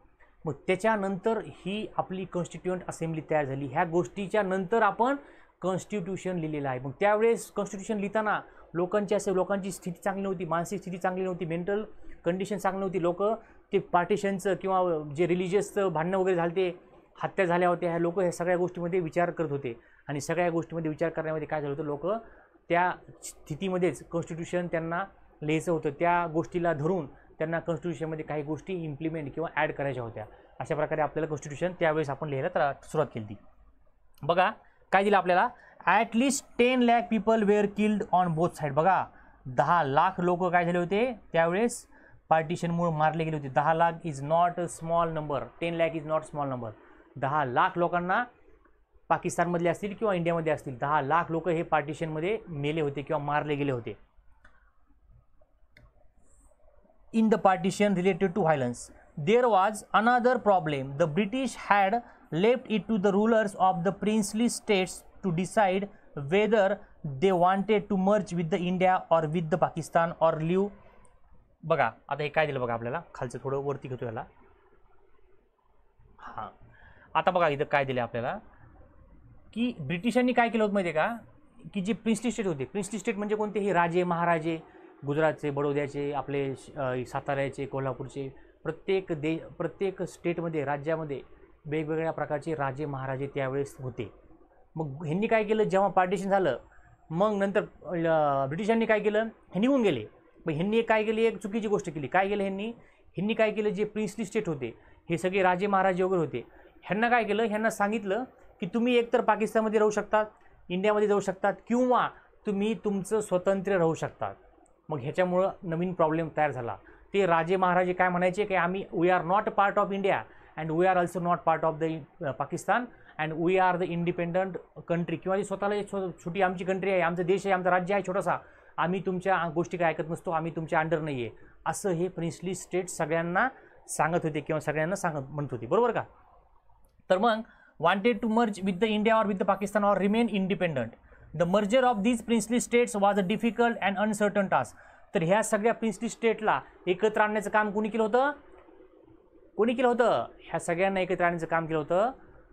मग त्याच्यानंतर ही आपली कॉन्स्टिट्युएंट असेंब्ली तयार झाली. ह्या गोष्टीच्या नंतर आपण कॉन्स्टिट्यूशन लिहिलेलं आहे. मग त्यावेळेस कॉन्स्टिट्यूशन लिहिताना लोकांची स्थिती चांगली नव्हती, मानसिक स्थिती चांगली नव्हती, मेंटल कंडिशन चांगली नव्हती. लोक ते पार्टिशनचं किंवा जे रिलिजियसचं भांडणं वगैरे झाले, ते हत्या झाल्या होत्या, ह्या लोक ह्या सगळ्या गोष्टीमध्ये विचार करत होते. आणि सगळ्या गोष्टीमध्ये विचार करण्यामध्ये काय झालं होतं, लोक त्या स्थितीमध्येच कॉन्स्टिट्यूशन त्यांना लिहायचं होतं. त्या गोष्टीला धरून त्यांना कॉन्स्टिट्यूशनमध्ये काही गोष्टी इम्प्लिमेंट किंवा ॲड करायच्या होत्या. अशा प्रकारे आपल्याला कॉन्स्टिट्यूशन त्यावेळेस आपण लिहायला सुरुवात केली ती. बघा काय दिलं आपल्याला, at least 10 lakh people were killed on both side. बघा 10 लाख लोक काय झाले होते त्यावेळेस पार्टिशनमुळे मारले गेले होते. 10 lakh is not a small number, 10 lakh is not small number. 10 lakh लोकांना पाकिस्तानमधले असतील किंवा इंडियामध्ये असतील 10 लाख लोक हे पार्टिशनमध्ये मेले होते किंवा मारले गेले होते. In the partition related to violence, there was another problem. The British had left it to the rulers of the princely states to decide whether they wanted to merge with the India or with the Pakistan or leave. बघा आता हे काय दिलं बघा आपल्याला, खालचं थोडं वरती घेतो याला. हां, आता बघा इथं काय दिलं आपल्याला की ब्रिटिशांनी काय केलं होतं माहिती आहे का, की जे प्रिन्सली स्टेट होते, प्रिन्सली स्टेट म्हणजे कोणते, हे राजे महाराजे, गुजरातचे, बडोद्याचे, आपले साताऱ्याचे, कोल्हापूरचे, प्रत्येक स्टेटमध्ये, राज्यामध्ये वेगवेगळ्या प्रकारचे राजे महाराजे त्यावेळेस होते. मग ह्यांनी काय केलं, जेव्हा पार्टिशन झालं मग नंतर ब्रिटिशांनी काय केलं, हे निघून गेले. मग ह्यांनी काय केली, एक चुकीची गोष्ट केली. काय केलं ह्यांनी काय केलं, जे प्रिन्सली स्टेट होते, हे सगळे राजे महाराजे वगैरे होते, ह्यांना काय केलं, ह्यांना सांगितलं की तुम्ही एकतर पाकिस्तानमध्ये राहू शकतात, इंडियामध्ये जाऊ शकतात, किंवा तुम्ही तुमचं स्वतंत्र राहू शकतात. मग ह्याच्यामुळं नवीन प्रॉब्लेम तयार झाला. ते राजे महाराजे काय म्हणायचे की आम्ही we are not part of India and we are also not part of the Pakistan and we are the independent country, किंवा ती स्वतःला छोटी आमची कंट्री आहे, आमचा देश आहे, आमचा राज्य आहे छोटासा, आम्ही तुमच्या गोष्टी काय ऐकत नसतो, आम्ही तुमच्या अंडर नाही आहे, असं हे प्रिन्सली स्टेट सगळ्यांना सांगत होते किंवा सगळ्यांना म्हणत होते. बरोबर का. तर मग wanted to merge with the India or with the Pakistan or remain independent. The merger of these princely states was a difficult and uncertain task. तर ह्या सगळ्या प्रिन्सली स्टेटला एकत्र आणण्याचं काम कोणी केलं होतं, ह्या सगळ्यांना एकत्र आणण्याचं काम केलं होतं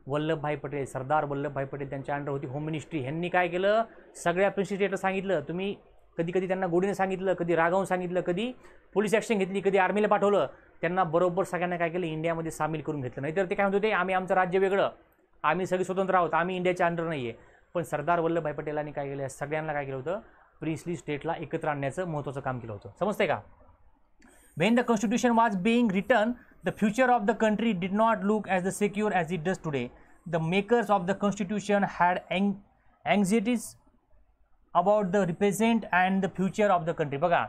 वल्लभभाई पटेल, सरदार वल्लभभाई पटेल. त्यांच्या अंडर होती होम मिनिस्ट्री. ह्यांनी काय केलं, सगळ्या प्रिन्सली स्टेटला सांगितलं, तुम्ही कधी त्यांना गोडीने सांगितलं, कधी रागावून सांगितलं, कधी पोलीस ॲक्शन घेतली, कधी आर्मीला पाठवलं, त्यांना बरोबर सगळ्यांना काय केलं, इंडियामध्ये सामील करून घेतलं. नाहीतर ते काय म्हणत होते, आम्ही आमचं राज्य वेगळं, आम्ही सगळे स्वतंत्र आहोत, आम्ही इंडियाच्या अंडर नाही आहे. पण सरदार वल्लभभाई पटेलांनी काय केलं, सगळ्यांना काय केलं होतं, प्रिन्सली स्टेटला एकत्र आणण्याचं महत्त्वाचं काम केलं होतं. समजते का. When the constitution was being written, the future of the country did not look as secure as it does today. The makers of the constitution had anxieties about the present and the future of the country. बघा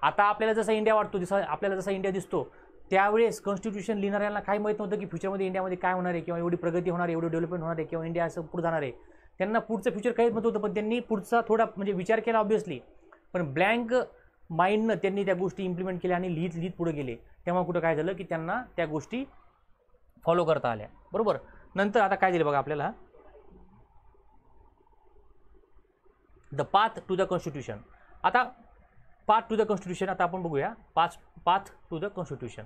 आता आपल्याला जसा India वाटतो, आपल्याला जसा India दिसतो, त्यावेळेस constitution लिहिणाऱ्यांना काय माहीत नव्हतं की फ्युचरमध्ये इंडियामध्ये काय होणार आहे, किंवा एवढी प्रगती होणार आहे, एवढी डेव्हलपमेंट होणार आहे, किंवा इंडिया असं पुढे जाणार आहे. त्यांना पुढचं फ्युचर काहीच माहीत होतं, पण त्यांनी पुढचा थोडा म्हणजे विचार केला ऑब्व्हियसली, पण ब्लँक माइंडनं त्यांनी त्या गोष्टी इम्प्लिमेंट केल्या आणि लिहित पुढे गेले. तेव्हा कुठं काय झालं की त्यांना त्या गोष्टी फॉलो करता आल्या. बरोबर. नंतर आता काय दिलं बघा आपल्याला, the path to the constitution. आता पाथ टू द कॉन्स्टिट्यूशन आता आपण बघूया, पाथ टू द कॉन्स्टिट्यूशन.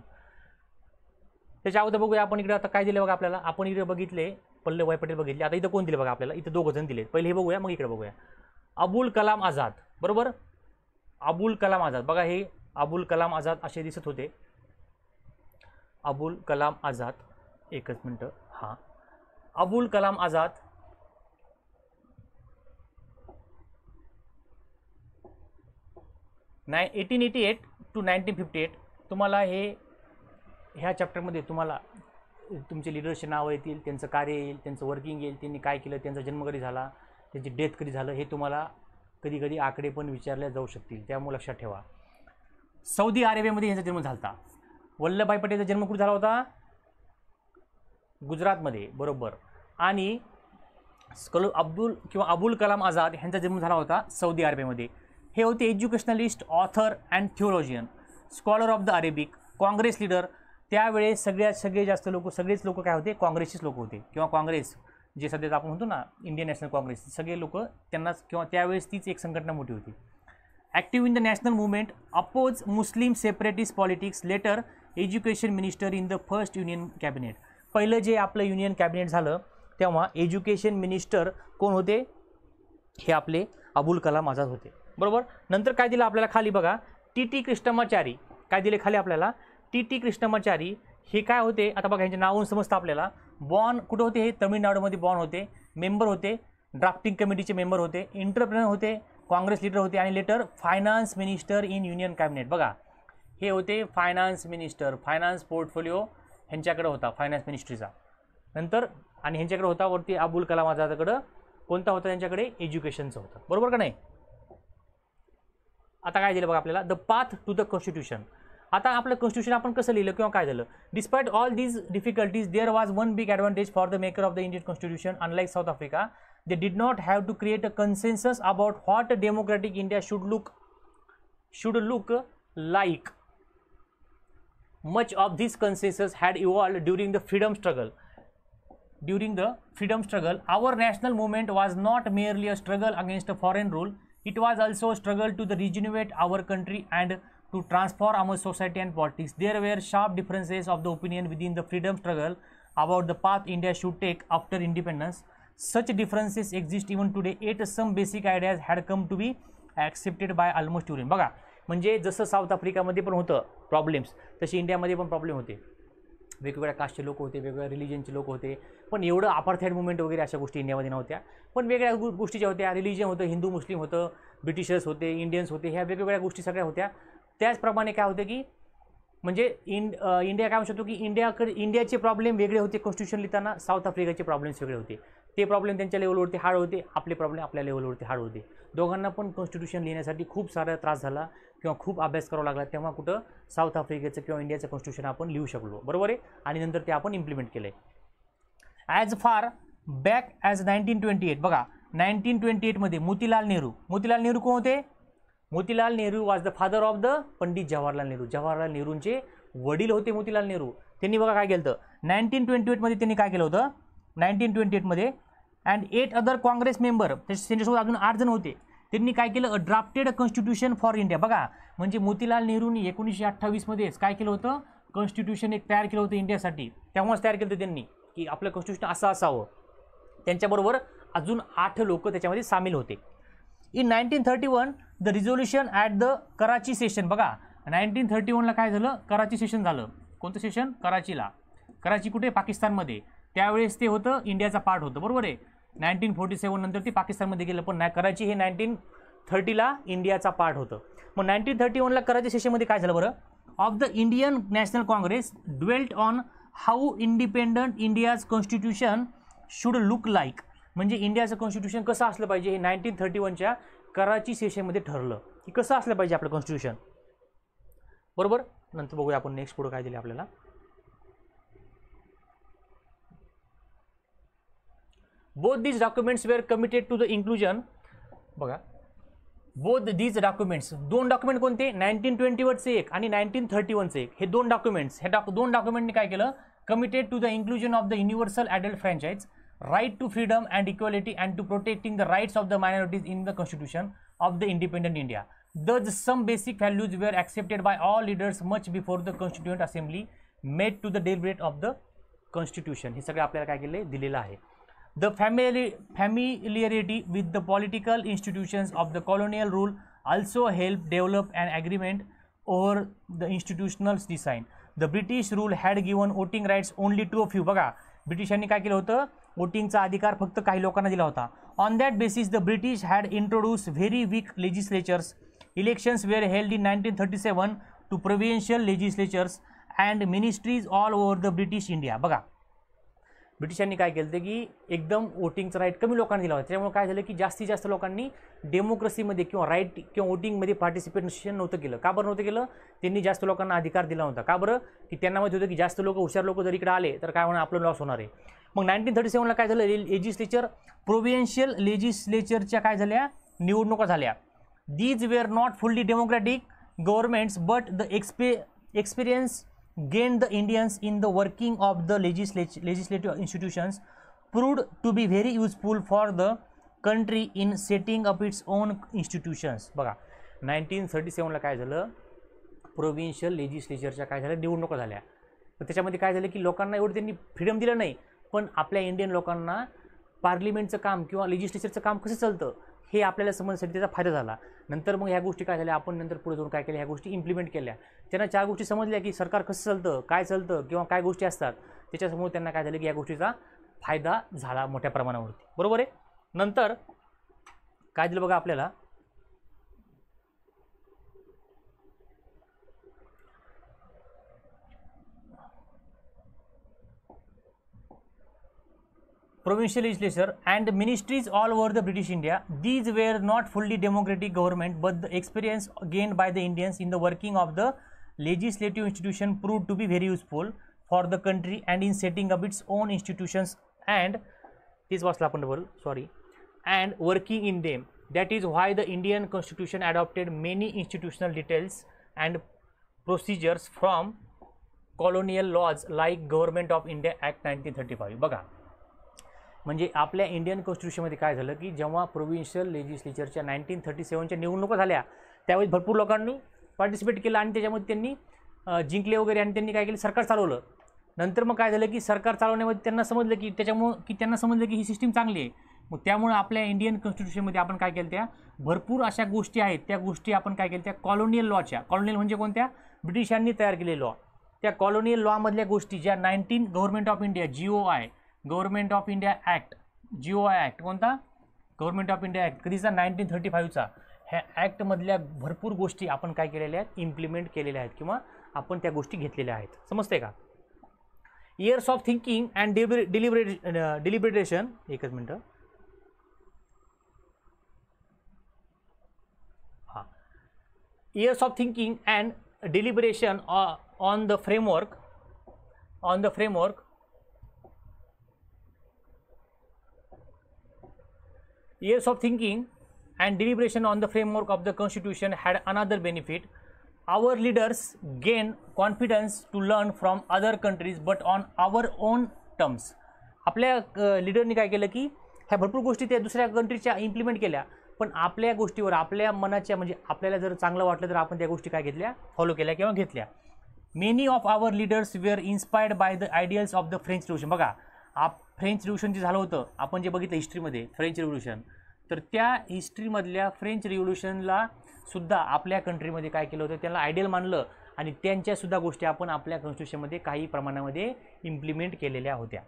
त्याच्या अगोदर बघूया आपण इकडे आता काय दिलं बघा आपल्याला. आपण इकडे बघितले वल्लभभाई पटेल बघितले, आता इथं कोण दिले बघा आपल्याला, इथं 2 जण दिले. पहिले हे बघूया, मग इकडे बघूया. अबुल कलाम आझाद. बरोबर, अबुल कलाम आझाद. बघा हे अबुल कलाम आझाद असे दिसत होते. अबुल कलाम आझाद, एकच मिनटं. हां, अबुल कलाम आझाद 1888 to 1958. तुम्हाला ह्या चॅप्टरमध्ये तुम्हाला तुमचे लिडरचे नाव येतील, त्यांचं कार्य येईल, त्यांचं वर्किंग येईल, त्यांनी काय केलं, त्यांचा जन्म कधी झाला, त्यांची डेथ कधी झालं, हे तुम्हाला कधी कधी आकडे पण विचारले जाऊ शकतील, त्यामुळे लक्षात ठेवा. सौदी अरेबियामध्ये यांचा जन्म झाला होता. वल्लभभाई पटेलचा जन्म कुठे झाला होता, गुजरातमध्ये. बरोबर. आणि अबुल कलाम आझाद यांचा जन्म झाला होता सौदी अरेबियामध्ये. हे होते educationalist, author and theologian, scholar of the Arabic, Congress leader. त्यावेळेस सगळे जास्त लोक, सगळेच लोक काय होते, काँग्रेसचेच लोक होते, किंवा काँग्रेस जे सध्या आपण म्हणतो ना इंडियन नॅशनल काँग्रेस, सगळे लोक त्यांनाच, किंवा त्यावेळेस तीच एक संघटना मोठी होती. Active in the national movement, oppose Muslim separatist politics, later education minister in the first union cabinet. पहिलं जे आपलं युनियन कॅबिनेट झालं तेव्हा एज्युकेशन मिनिस्टर कोण होते, हे आपले अबुल कलाम आझाद होते. बरोबर. नंतर काय दिलं आपल्याला खाली बघा, टी कृष्णमाचारी. काय दिले खाली आपल्याला, टी कृष्णमाचारी. हे काय होते, आता बघा यांचे नावून समजतं आपल्याला. बॉर्न कुठं होते, हे तमिळनाडूमध्ये बॉर्न होते. मेंबर होते ड्राफ्टिंग कमिटीचे मेंबर होते, एंटरप्रेनर होते, काँग्रेस लीडर होते, आणि later finance minister in union cabinet. बघा हे होते फायनान्स मिनिस्टर, फायनान्स पोर्टफोलिओ ह्यांच्याकडे होता, फायनान्स मिनिस्ट्रीचा. नंतर आणि ह्यांच्याकडे होता वरती अबुल कलाम आझादकडं कोणता होता, त्यांच्याकडे एज्युकेशनचं होतं. बरोबर का नाही. आता काय दिलं बघा आपल्याला, the path to the constitution. आता आपलं कॉन्स्टिट्यूशन आपण कसं लिहिलं किंवा काय झालं, despite all these difficulties there was one big advantage for the maker of the Indian constitution unlike South Africa. They did not have to create a consensus about what a democratic India should look like. Much of this consensus had evolved during the freedom struggle. During the freedom struggle, our national movement was not merely a struggle against a foreign rule, it was also a struggle to regenerate our country and to transform our society and politics. There were sharp differences of the opinion within the freedom struggle about the path India should take after independence. Such differences exist even today, yet some basic ideas had come to be accepted by almost everyone. बघा, म्हणजे जसं south आफ्रिकामध्ये पण होतं problems, तसे इंडियामध्ये पण problem होते. वेगवेगळ्या कास्टचे लोक होते, वेगवेगळ्या रिलिजनचे लोक होते, पण एवढं अपार्थाईड मुवमेंट वगैरे अशा गोष्टी इंडियामध्ये नव्हत्या. पण वेगळ्या गोष्टी ज्या होत्या, रिलिजन होतं, हिंदू मुस्लिम होतं, ब्रिटिशर्स होते, इंडियन्स होते, ह्या वेगवेगळ्या गोष्टी सगळ्या होत्या. त्याचप्रमाणे काय होते की म्हणजे इंडिया काय म्हणू शकतो की इंडियाचे प्रॉब्लेम वेगळे होते कॉन्स्टिट्यूशन लिहिताना, साऊथ आफ्रिकाचे प्रॉब्लेम्स वेगळे होते. ते प्रॉब्लेम त्यांच्या लेवलवरती हार्ड होते, आपले प्रॉब्लेम आपल्या लेवलवरती हार्ड होते. दोघांना पण कॉन्स्टिट्यूशन लिहिण्यासाठी खूप सारा त्रास झाला किंवा खूप अभ्यास करावा लागला, तेव्हा कुठं साऊथ आफ्रिकेचं किंवा इंडियाचं कॉन्स्टिट्यूशन आपण लिहू शकलो, बरोबर आहे. आणि नंतर ते आपण इम्प्लिमेंट केलं आहे. ॲज फार बॅक ॲज 1928, बघा 1928मध्ये मोतीलाल नेहरू कोण होते? Motilal Nehru was the father of the Pandit Jawaharlal Nehru. Jawaharlal नेहरूंचे वडील होते मोतीलाल नेहरू. त्यांनी बघा काय केलं होतं 1928मध्ये, त्यांनी काय केलं होतं 1928मध्ये, अँड 8 अदर काँग्रेस मेंबर, त्यांच्यासोबत अजून 8 जण होते. त्यांनी काय केलं, अ ड्राफ्टेड कॉन्स्टिट्यूशन फॉर इंडिया. बघा म्हणजे मोतीलाल नेहरूंनी 1928मध्येच काय केलं होतं, कॉन्स्टिट्यूशन एक तयार केलं होतं इंडियासाठी. तेव्हाच तयार केलं होतं त्यांनी की आपलं कॉन्स्टिट्यूशन असं असावं. त्यांच्याबरोबर अजून 8 लोक त्याच्यामध्ये सामील होते. In 1931 the resolution at the Karachi session. बघा 1931ला काय झालं, कराची सेशन झालं. कोणतं सेशन? कराचीला. कराची कुठे? पाकिस्तानमध्ये. त्यावेळेस ते होतं इंडियाचा पार्ट होतं, बरोबर आहे. 1947 नंतर ते पाकिस्तानमध्ये गेलं, पण कराची हे 1930ला इंडियाचा पार्ट होतं. मग 1931ला कराची सेशनमध्ये काय झालं बरं, of the Indian national Congress dwelt on how independent India's constitution should look like. म्हणजे इंडियाचं कॉन्स्टिट्यूशन कसं असलं पाहिजे हे 1931च्या कराची सेशनमध्ये ठरलं की कसं असलं पाहिजे आपलं कॉन्स्टिट्यूशन, बरोबर. नंतर बघूया आपण नेक्स्ट पुढे काय दिले आपल्याला. Both these documents were committed to the inclusion. बघा बोथ दीज डॉक्युमेंट्स, 2 डॉक्युमेंट कोणते, 1921चे एक आणि 1931चे एक. हे 2 डॉक्युमेंट्स, हे 2 डॉक्युमेंटने काय केलं, committed to the inclusion of the universal adult franchise, right to freedom and equality, and to protecting the rights of the minorities in the constitution of the independent India. Thus some basic values were accepted by all leaders much before the constituent assembly made to the deliberate of the constitution. हे सगळं आपल्याला काय केले दिलेलं आहे. The familiarity with the political institutions of the colonial rule also helped develop an agreement over the institutional design. The British rule had given voting rights only to a few. बघा ब्रिटिशांनी काय केलं होतं, वोटिंगचा अधिकार फक्त काही लोकांना दिला होता. On that basis the British had introduce very weak legislatures. Elections were held in 1937 to provincial legislatures and ministries all over the British India. बघा ब्रिटिशांनी काय केलं की एकदम वोटिंगचा राईट कमी लोकांना दिला होता. त्यामुळे काय झालं की जास्तीत जास्त लोकांनी डेमोक्रेसीमध्ये किंवा राईट किंवा वोटिंगमध्ये पार्टिसिपेशन नव्हतं केलं. का बरं नव्हतं केलं, त्यांनी जास्त लोकांना अधिकार दिला नव्हता. का बरं, की त्यांना माहिती होतं की जास्त लोक हुशार लोक जर इकडे आले तर काय होणार, आपलं लॉस होणार आहे. मग 1937ला काय झालं, लेजिस्लेचर प्रोव्हिन्शियल लेजिस्लेचरच्या काय झाल्या, निवडणुका झाल्या. These wear not fully democratic governments but the experience gained the Indians in the working of the legislative institutions proved to be very useful for the country in setting up its own institutions. बघा 1937ला काय झालं, provincial लेजिस्लेचरच्या काय झालं, निवडणुका झाल्या. तर त्याच्यामध्ये काय झालं की लोकांना एवढं त्यांनी फ्रीडम दिलं नाही, पण आपल्या इंडियन लोकांना पार्लिमेंटचं काम किंवा लेजिस्लेचरचं काम कसं चालतं हे आपल्याला समजण्यासाठी त्याचा फायदा झाला. नंतर मग ह्या गोष्टी काय झाल्या, आपण नंतर पुढे जाऊन काय केल्या, ह्या गोष्टी इम्प्लिमेंट केल्या. त्यांना 4 गोष्टी समजल्या की सरकार कसं चालतं, काय चालतं किंवा काय गोष्टी असतात. त्याच्यासमोर त्यांना काय झालं की या गोष्टीचा फायदा झाला मोठ्या प्रमाणावरती, बरोबर आहे. नंतर काय दिलं बघा आपल्याला, provincial legislature and ministries all over the British India. These were not fully democratic government, but the experience gained by the Indians in the working of the legislative institution proved to be very useful for the country and in setting up its own institutions and this was and working in them. That is why the Indian Constitution adopted many institutional details and procedures from colonial laws like Government of India Act 1935. बघा, म्हणजे आपल्या Indian कॉन्स्टिट्यूशनमध्ये काय झालं की जेव्हा provincial लेजिस्लेचरच्या 1937च्या निवडणुका झाल्या त्यावेळी भरपूर लोकांनी पार्टिसिपेट केलं आणि त्याच्यामध्ये त्यांनी जिंकले वगैरे आणि त्यांनी काय केलं, सरकार चालवलं. नंतर मग काय झालं की सरकार चालवण्यामध्ये त्यांना समजलं की ही सिस्टीम चांगली आहे. मग त्यामुळे आपल्या इंडियन कॉन्स्टिट्यूशनमध्ये आपण काय केलं, त्या भरपूर अशा गोष्टी आहेत, त्या गोष्टी आपण काय केल्या, त्या कॉलोनियल लॉच्या, कॉलोनियल म्हणजे कोणत्या, ब्रिटिशांनी तयार केलेले लॉ, त्या कॉलोनियल लॉमधल्या गोष्टी ज्या government of India GOI government of India act GOI act कोणता, गव्हर्नमेंट ऑफ इंडिया ॲक्ट कधीचा 1935चा. ह्या ॲक्टमधल्या भरपूर गोष्टी आपण काय केलेल्या आहेत, इम्प्लिमेंट केलेल्या आहेत किंवा आपण त्या गोष्टी घेतलेल्या आहेत. समजते का. इयर्स ऑफ थिंकिंग अँड डिलिबरेशन, एकच मिनटं, हां, years of thinking and डिलिबरेशन on the framework years of thinking and deliberation on the framework of the constitution had another benefit. Our leaders gained confidence to learn from other countries but on our own terms. आपल्या लीडरनी काय केलं की ह्या भरपूर गोष्टी त्या दुसऱ्या कंट्रीच्या implement केल्या, पण आपल्या गोष्टीवर आपल्या मनाच्या, म्हणजे आपल्याला जर चांगलं वाटलं तर आपण त्या गोष्टी काय घेतल्या, फॉलो केल्या किंवा घेतल्या. Many of our leaders were inspired by the ideals of the French revolution. बघा, फ्रेंच रिव्होल्यूशन जे झालं होतं, आपण जे बघितलं हिस्ट्रीमध्ये फ्रेंच रिव्होल्यूशन, तर त्या हिस्ट्रीमधल्या फ्रेंच रिव्होल्यूशनला सुद्धा आपल्या कंट्रीमध्ये काय केलं होतं, त्याला आयडियल मानलं आणि त्यांच्यासुद्धा गोष्टी आपण आपल्या कॉन्स्टिट्यूशनमध्ये काही प्रमाणामध्ये इम्प्लिमेंट केलेल्या होत्या.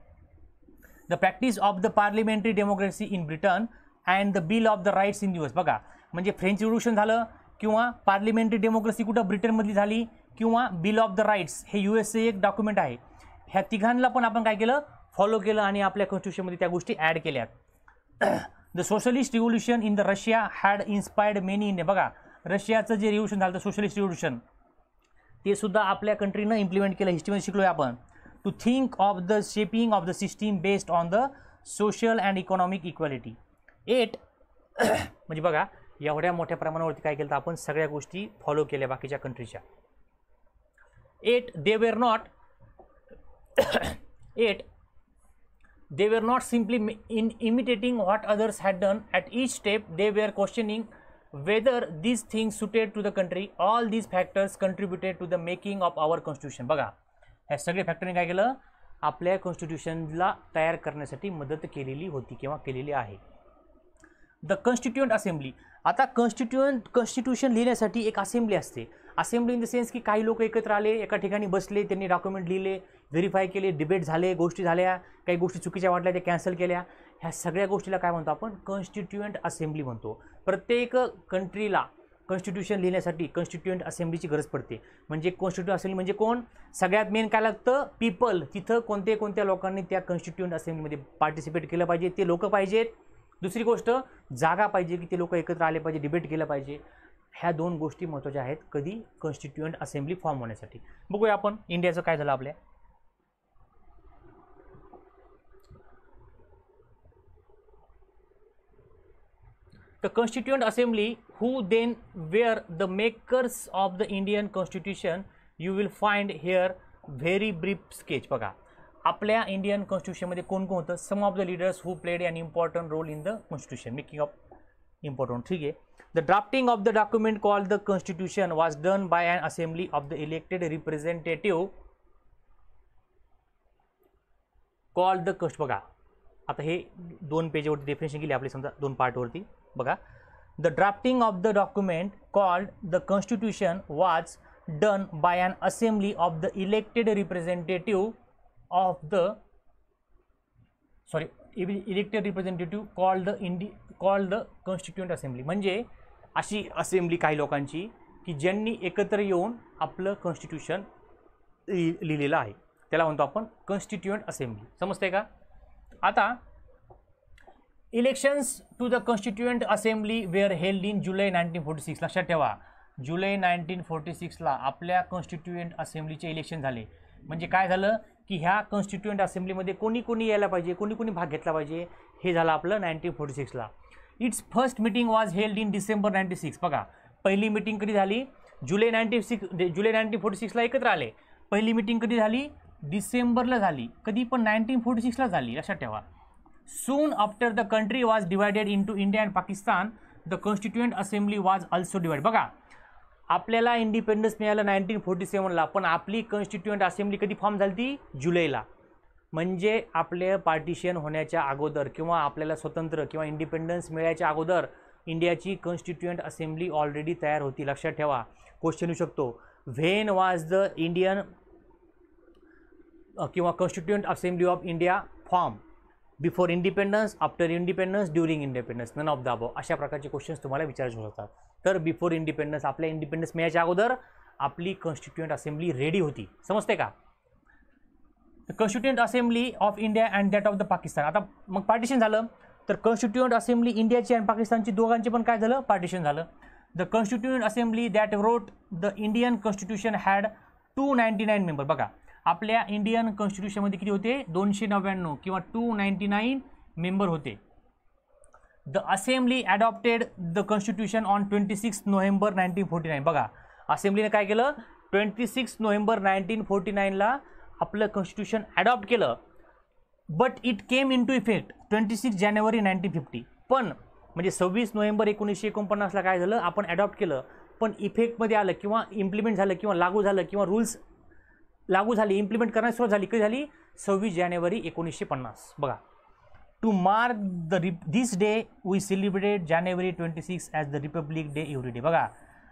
The practice of the parliamentary democracy in Britain and the bill of the rights in US. बघा, म्हणजे फ्रेंच रिव्होल्यूशन झालं किंवा पार्लिमेंटरी डेमोक्रेसी कुठं ब्रिटनमधली झाली किंवा बिल ऑफ द राईट्स हे USA एक डॉक्युमेंट आहे, ह्या तिघांना पण आपण काय केलं, फॉलो केलं आणि आपल्या कॉन्स्टिट्यूशनमध्ये त्या गोष्टी ॲड केल्या. The socialist revolution in the Russia had inspired many Indian. बघा, रशियाचं जे रिव्होल्यूशन झालं, सोशलिस्ट रिव्होल्यूशन, ते सुद्धा आपल्या कंट्रीनं इम्प्लिमेंट केलं. हिस्ट्रीमध्ये शिकलोय आपण. To think of the shaping of the system based on the social and economic equality. 8 म्हणजे बघा, एवढ्या मोठ्या प्रमाणावरती काय केलं तर आपण सगळ्या गोष्टी फॉलो केल्या बाकीच्या कंट्रीच्या. 8 they were not simply in imitating what others had done. At each step they were questioning whether these things suited to the country. All these factors contributed to the making of our constitution. बघा, हे सगळे फॅक्टरने काय केलं, आपल्या कॉन्स्टिट्यूशनला तयार करण्यासाठी मदत केलेली होती किंवा केलेली आहे. The constituent assembly. आता कॉन्स्टिट्यूशन लिहिण्यासाठी एक असेंब्ली असते. असेंब्ली इन द सेन्स की काही लोक एकत्र आले, एका ठिकाणी बसले, त्यांनी डॉक्युमेंट लिहिले, व्हेरीफाय केले, डिबेट झाले, गोष्टी झाल्या, काही गोष्टी चुकीच्या वाटल्या त्या कॅन्सल केल्या. ह्या सगळ्या गोष्टीला काय म्हणतो आपण, कॉन्स्टिट्यूएंट असेंब्ली म्हणतो. प्रत्येक कंट्रीला कॉन्स्टिट्यूशन लिहिण्यासाठी कॉन्स्टिट्यूएंट असेंब्लीची गरज पडते. म्हणजे कॉन्स्टिट्यूएंट असेंब्ली म्हणजे कोण, सगळ्यात मेन काय लागतं, पीपल. तिथं कोणत्या लोकांनी त्या कॉन्स्टिट्यूएंट असेंब्लीमध्ये पार्टिसिपेट केलं पाहिजे, ते लोक पाहिजेत. दुसरी गोष्ट, जागा पाहिजे की ते लोक एकत्र आले पाहिजे, डिबेट केलं पाहिजे. ह्या दोन गोष्टी महत्त्वाच्या आहेत कधी, कॉन्स्टिट्यूएंट असेंब्ली फॉर्म होण्यासाठी. बघूया आपण इंडियाचं काय झालं आपल्या. The Constituent Assembly, who then were the makers of the Indian Constitution, you will find here very brief sketch. बघा, आपल्या इंडियन कॉन्स्टिट्यूशनमध्ये कोण कोण होतं, some of the leaders who played an important role in the constitution, making of important. ठीक आहे. The drafting of the document called the constitution was done by an assembly of the elected representative called the बघा, आता हे 2 पेजवरती definition केली आपली, समजा 2 पार्टवरती. बघा, the drafting of the document called the constitution was done by an assembly of the elected representative of the elected representative called the constituent assembly. म्हणजे अशी असेंब्ली काही लोकांची की ज्यांनी एकत्र येऊन आपलं कॉन्स्टिट्यूशन लिहिलेलं आहे, त्याला म्हणतो आपण कॉन्स्टिट्यूएंट असेंब्ली. समजते का. आता elections to the constituent assembly were held in July 1946. लक्षात ठेवा, जुलै 1946ला आपल्या कॉन्स्टिट्युएंट असेंब्लीचे इलेक्शन झाले. म्हणजे काय झालं की ह्या कॉन्स्टिट्युएंट असेंब्लीमध्ये कोणी कोणी यायला पाहिजे, कोणी कोणी भाग घेतला पाहिजे, हे झालं आपलं 1946ला. Its first meeting was held in December 96. बघा पहिली मीटिंग कधी झाली, जुलै 1946ला एकत्र आले. पहिली मीटिंग कधी झाली, डिसेंबरला झाली. कधी पण 1946ला झाली, लक्षात ठेवा. Soon after the country was divided into India and Pakistan the constituent assembly was also divide. बघा आपल्याला इंडिपेंडन्स मिळालं 1947ला, पण आपली कॉन्स्टिट्युएंट असेंब्ली कधी फॉर्म झाली ती जुलैला. म्हणजे आपले पार्टिशन होण्याच्या अगोदर किंवा आपल्याला स्वतंत्र किंवा इंडिपेंडन्स मिळायच्या अगोदर इंडियाची कॉन्स्टिट्युएंट असेंब्ली ऑलरेडी तयार होती. लक्षात ठेवा. क्वेश्चन येऊ शकतो, व्हेन वॉज द इंडियन किंवा constituent assembly of India form, before independence, after independence, during independence, none of the above. अशा प्रकारचे क्वेश्चन्स तुम्हाला विचारू शकतात. तर बिफोर इंडिपेंडन्स, आपल्या इंडिपेंडन्स मिळायच्या अगोदर आपली कॉन्स्टिट्युएंट असेंब्ली रेडी होती. समजते का. Constituent assembly of India and that of the Pakistan. आता मग पार्टिशन झालं तर कॉन्स्टिट्युएंट असेंब्ली इंडियाची आणि पाकिस्तानची दोघांची पण काय झालं, पार्टिशन झालं. The constituent assembly that wrote the Indian constitution had 299 member. बघा आपल्या इंडियन कॉन्स्टिट्यूशनमध्ये किती होते, 299 किंवा 299 मेंबर होते. The assembly adopted the constitution on 26 November 1949. बघा असेंब्लीने काय केलं, 26 नोव्हेंबर 1949ला आपलं कॉन्स्टिट्यूशन ॲडॉप्ट केलं. But it came into effect 26 जानेवारी 1950. पण म्हणजे 26 नोव्हेंबर 1949ला काय झालं, आपण ॲडॉप्ट केलं, पण इफेक्टमध्ये आलं किंवा इम्प्लिमेंट झालं किंवा लागू झालं किंवा रूल्स लागू झाली, इम्प्लिमेंट करण्यास सुरुवात झाली, कधी झाली, 26 जानेवारी 1950. बघा to mark this day we celebrate January 26 as the republic day every day. बघा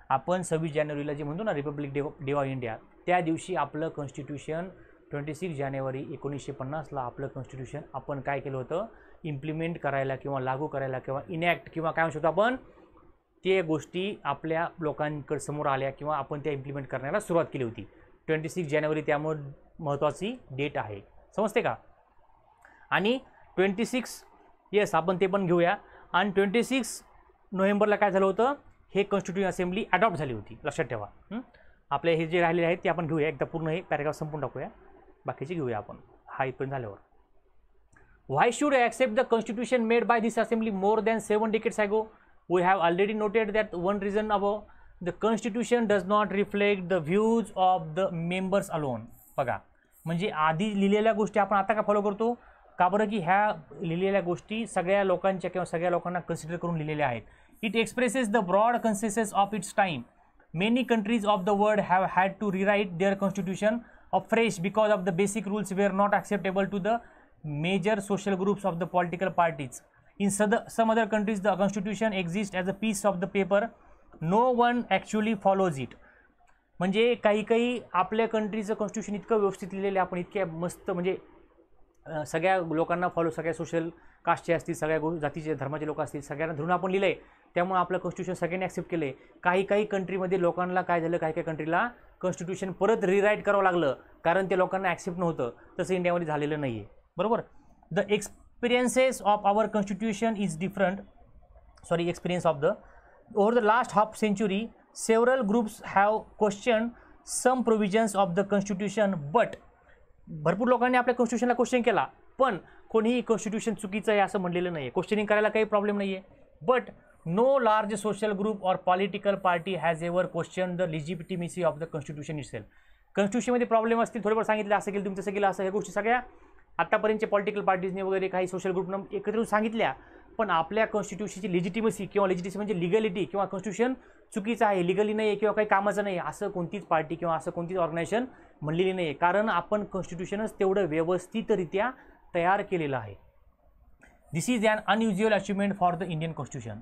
आपण 26 जानेवारीला जे म्हणतो ना रिपब्लिक डे ऑफ इंडिया, त्या दिवशी आपलं कॉन्स्टिट्यूशन 26 जानेवारी 1950ला आपलं कॉन्स्टिट्यूशन आपण काय केलं होतं, इम्प्लिमेंट करायला किंवा लागू करायला किंवा इनॅक्ट किंवा काय म्हणू शकतो आपण, ते गोष्टी आपल्या लोकांकडे समोर आल्या किंवा आपण त्या इम्प्लिमेंट करण्याला सुरुवात केली होती. 26 जानेवारी त्यामुळे महत्त्वाची डेट आहे. समजते का. आणि 26 येस आपण ते पण घेऊया. आणि 26 नोव्हेंबरला काय झालं होतं, हे कॉन्स्टिट्यूशन असेंब्ली अडॉप्ट झाली होती. लक्षात ठेवा. आपले हे जे राहिलेले आहेत ते आपण घेऊया, एकदा पूर्ण हे पॅराग्राफ संपून टाकूया, बाकीचे घेऊया आपण हा इथपर्यंत झाल्यावर. Why should I accept the constitution made by this assembly more than 7 decades ago? We have already noted that one reason above. The constitution does not reflect the views of the members alone. बघा म्हणजे आधी लिहिलेल्या गोष्टी आपण आता का follow करतो, का बरं की ह्या लिहिलेल्या गोष्टी सगळ्या लोकांच्या किंवा सगळ्या लोकांना कन्सिडर करून लिहिलेल्या आहेत. It expresses the broad consensus of its time. Many countries of the world have had to rewrite their constitution afresh because of the basic rules were not acceptable to the major social groups of the political parties. In some other countries, the constitution exists as a piece of the paper. No one actually follows it. म्हणजे काही आपल्या कंट्रीचं constitution इतकं व्यवस्थित लिहिलेलं आहे, आपण इतक्या मस्त म्हणजे सगळ्या लोकांना फॉलो, सगळ्या सोशल कास्टचे असतील, सगळ्या जातीचे धर्माचे लोक असतील, सगळ्यांना धरून आपण लिहिलं आहे, त्यामुळे आपलं कॉन्स्टिट्यूशन सगळ्यांनी ॲक्सेप्ट केलं आहे. काही कंट्रीमध्ये लोकांना काय झालं, काही कंट्रीला कॉन्स्टिट्यूशन परत रिराईट करावं लागलं कारण ते लोकांना ॲक्सेप्ट नव्हतं. तसं इंडियामध्ये झालेलं नाही आहे. बरोबर. The experiences of our constitution is different. Experience of the over the last half century, several groups have questioned some provisions of the constitution, but भरपूर लोकांनी आपल्या कॉन्स्टिट्यूशनला क्वेश्चन केला, पण कोणीही कॉन्स्टिट्यूशन चुकीचं आहे असं म्हणलेलं नाही आहे. क्वेश्चनिंग करायला काही प्रॉब्लेम नाही आहे. But no large social group or political party has ever question the legitimacy of the constitution itself. कॉन्स्टिट्यूशनमध्ये प्रॉब्लेम असतील, थोडंफार सांगितलं असं केलं, तुमचं केलं असं, ह्या गोष्टी सगळ्या आतापर्यंतचे पॉलिटिकल पार्टीजने वगैरे काही सोशल ग्रुपनं एकत्र सांगितल्या, पण आपल्या कॉन्स्टिट्यूशनची लेजिटिमसी किंवा लेजिटिमसी म्हणजे लिगलिटी किंवा कॉन्स्टिट्यूशन चुकीचं आहे, लिगली नाही आहे किंवा काही कामाचं नाही असं कोणतीच पार्टी किंवा असं कोणतीच ऑर्गनायझेशन म्हणलेली नाही आहे, कारण आपण कॉन्स्टिट्यूशनच तेवढं व्यवस्थितरित्या तयार केलेलं आहे. This is an unusual achievement for the Indian constitution.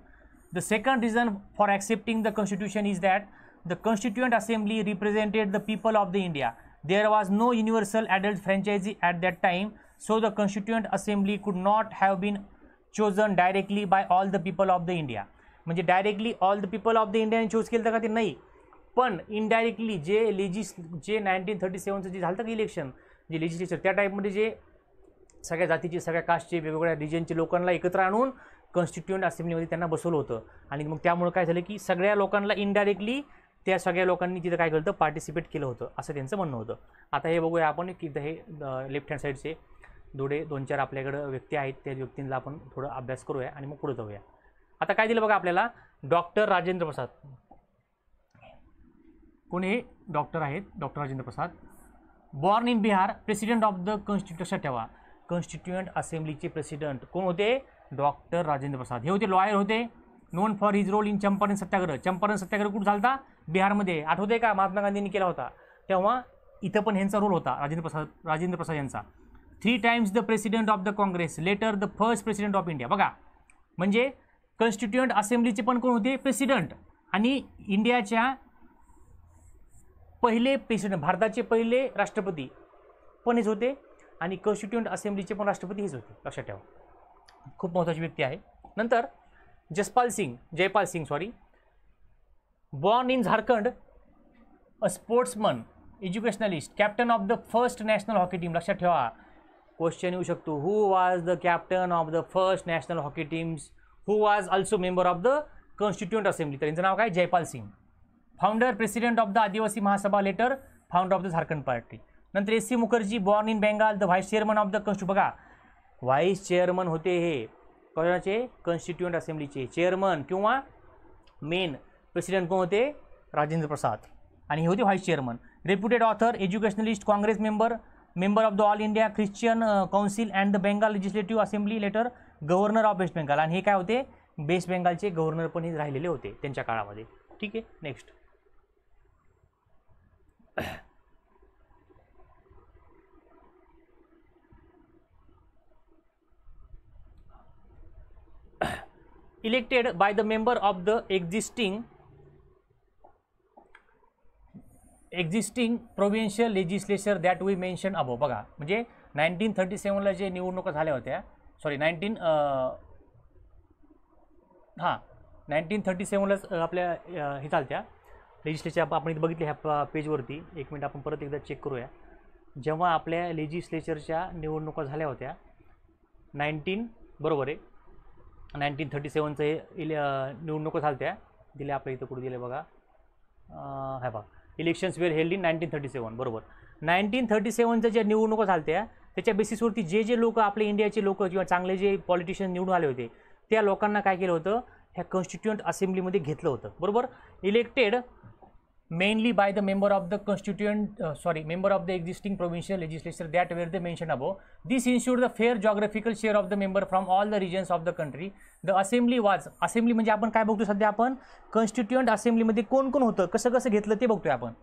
The second reason for accepting the constitution is that the constituent assembly represented the people of the India. There was no universal adult franchise at that time, so the Constituent Assembly could not have been chosen directly by all the people of the India. म्हणजे directly all the people of the इंडियाने choose केलं का ते नाही, पण indirectly जे 1937चं जे झालं का इलेक्शन, जे लेजिस्लेचर त्या टाईपमध्ये जे सगळ्या जातीचे, सगळ्या कास्टचे, वेगवेगळ्या रिजनचे लोकांना एकत्र आणून कॉन्स्टिट्युएंट असेंब्लीमध्ये त्यांना बसवलं होतं. आणि मग त्यामुळे काय झालं की सगळ्या लोकांना इनडायरेक्टली त्या सगळ्या लोकांनी तिथं काय केलं होतं, पार्टिसिपेट केलं होतं असं त्यांचं म्हणणं होतं. आता हे बघूया आपण की हे लेफ्ट हँड साईडचे थोडे 2-4 आपल्याकडं व्यक्ती आहेत, त्या व्यक्तींना आपण थोडं अभ्यास करूया आणि मग पुढे जाऊया. आता काय दिलं बघा आपल्याला, डॉक्टर राजेंद्र प्रसाद. कोण हे डॉक्टर आहेत, doctor Rajendra Prasad. Born in Bihar, president of the constitution ठेवा, कॉन्स्टिट्यूएंट असेंब्लीचे प्रेसिडेंट कोण होते, डॉक्टर राजेंद्र प्रसाद. हे होते लॉयर होते, known for his role in Champaran Satyagraha. Champaran Satyagraha कुठं झाला, बिहारमध्ये. आठवते का, महात्मा गांधींनी केला होता. तेव्हा इथं पण ह्यांचा रोल होता, राजेंद्र प्रसाद यांचा. 3 times the president of the Congress, later the first president of India. बघा म्हणजे कॉन्स्टिट्यूएंट असेंब्लीचे पण कोण होते, प्रेसिडेंट. आणि इंडियाच्या पहिले प्रेसिडेंट, भारताचे पहिले राष्ट्रपती पण हेच होते आणि कॉन्स्टिट्यूएंट असेंब्लीचे पण राष्ट्रपती हेच होते, लक्षात ठेवा. खूप महत्त्वाची व्यक्ती आहे. नंतर Jaipal Singh born in Jharkhand, a sportsman, educationalist, captain of the first national hockey team. लक्षात ठेवा, क्वेश्चन येऊ शकतो, who was the captain of the first national hockey teams, who was also member of the constituent assembly. तर यांचं नाव काय, Jaipal Singh. Founder president of the Adivasi Mahasabha, later founder of the Jharkhand party. नंतर S C Mukherjee, born in Bengal, the vice chairman of the constitution. बघा vice chairman होते हे कोणाचे, constituent असेंब्लीचे चेअरमन किंवा मेन प्रेसिडेंट कोण होते, राजेंद्र प्रसाद. आणि हे होते vice chairman. Reputed author, educationalist, Congress member of the All India Christian Council and the Bengal legislative assembly, later governor of West Bengal. आणि हे काय होते, वेस्ट बेंगालचे गव्हर्नर पण हे राहिलेले होते त्यांच्या काळामध्ये. ठीक आहे, next. Elected by the member of the existing provincial legislature that we mention above. बघा म्हणजे 1937ला जे निवडणुका झाल्या होत्या, सॉरी 1937लाच आपल्या हे चालत्या लेजिस्लेचर. आपण इथे बघितले ह्या पेजवरती, एक मिनिट आपण परत एकदा चेक करूया. जेव्हा आपल्या लेजिस्लेचरच्या निवडणुका झाल्या होत्या 1937चं हे निवडणुका झाल्या दिल्या आपल्या इथं कुठे दिले बघा, हा बघा, इलेक्शन्स वेअर हेल्ड इन 1937. बरोबर, 1937च्या ज्या निवडणुका झाल्या त्याच्या बेसिसवरती जे लोक आपले इंडियाचे लोक किंवा चांगले जे पॉलिटिशियन निवडून आले होते त्या लोकांना काय केलं होतं, ह्या कॉन्स्टिट्यूएंट असेंब्लीमध्ये घेतलं होतं. बरोबर, elected mainly by the member of the existing provincial legislature that were they mentioned above. This ensured the fair geographical share of the member from all the regions of the country. The assembly म्हणजे आपण काय बघतो सध्या, आपण constituent असेंब्लीमध्ये कोण कोण होतं, कसं कसं घेतलं ते बघतोय आपण.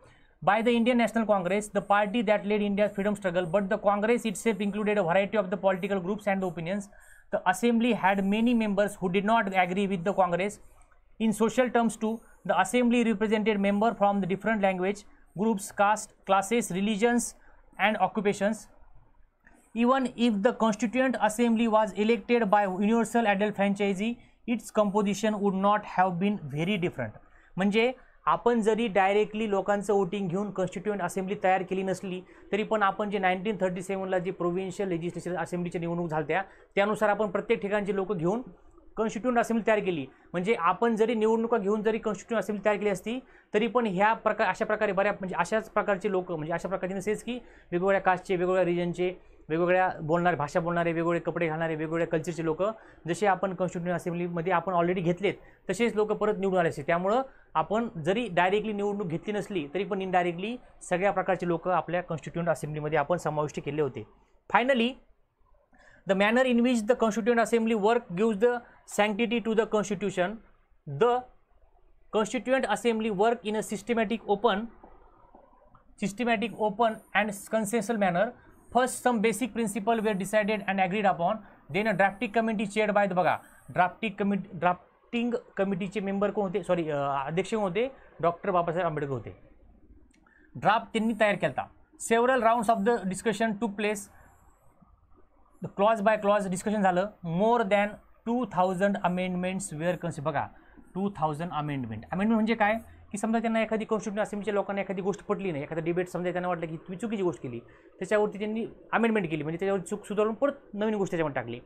By the Indian National Congress, the party that led India's freedom struggle, but the Congress itself included a variety of the political groups and opinions. The assembly had many members who did not agree with the Congress. In social terms too, the assembly represented members from the different language groups, caste, classes, religions and occupations. Even if the constituent assembly was elected by universal adult franchise, its composition would not have been very different. म्हणजे आपण जरी directly लोकांचं voting घेऊन constituent assembly तयार केली नसली तरी पण आपण जे 1937ला जे प्रोव्हिन्शियल लेजिस्लेचर असेंब्लीची निवडणूक झाल्या त्यानुसार आपण प्रत्येक ठिकाणचे लोक घेऊन कॉन्स्टिट्यूएंट असेंब्ली तयार केली. म्हणजे आपण जरी निवडणुका घेऊन जरी कॉन्स्टिट्यूएंट असेंब्ली तयार केली असती तरी पण अशा प्रकारे म्हणजे अशाच प्रकारचे लोक, म्हणजे अशा प्रकारचे नसेच की वेगवेगळ्या कास्टचे, वेगवेगळ्या रिजनचे, वेगवेगळ्या भाषा बोलणारे, वेगवेगळे कपडे घालणारे, वेगवेगळ्या कल्चरचे लोक जसे आपण कॉन्स्टिट्यूएंट असेंब्लीमध्ये आपण ऑलरेडी घेतलेत तसेच लोक परत निवडून आले असते. त्यामुळं आपण जरी डायरेक्टली निवडणूक घेतली नसली तरी पण इनडायरेक्टली सगळ्या प्रकारचे लोक आपल्या कॉन्स्टिट्यूएंट असेंब्लीमध्ये आपण समाविष्ट केले होते. Finally the manner in which the constituent assembly work gives the sanctity to the constitution. The constituent assembly work in a systematic open and consensual manner. First some basic principles were decided and agreed upon, then a drafting committee chaired by the drafting committee चे member कोण होते, sorry अध्यक्ष कोण होते, doctor Babasaheb Ambedkar होते. Draft त्यांनी तयार केला. Several rounds of the discussion took place, clause by clause discussion झालं. More than 2000 amendments were consider. बघा 2000 अमेंडमेंट म्हणजे काय की समजा त्यांना एखादी कॉन्स्टिट्यूएंट असेंब्लीच्या लोकांना एखादी गोष्ट पटली नाही, एखादा डिबेट समजा त्यांना वाटलं की तुम्ही चुकीची गोष्ट केली, त्याच्यावरती त्यांनी अमेंडमेंट केली, म्हणजे त्याच्यावर चूक सुधारून परत नवीन गोष्ट त्याच्यामध्ये टाकली,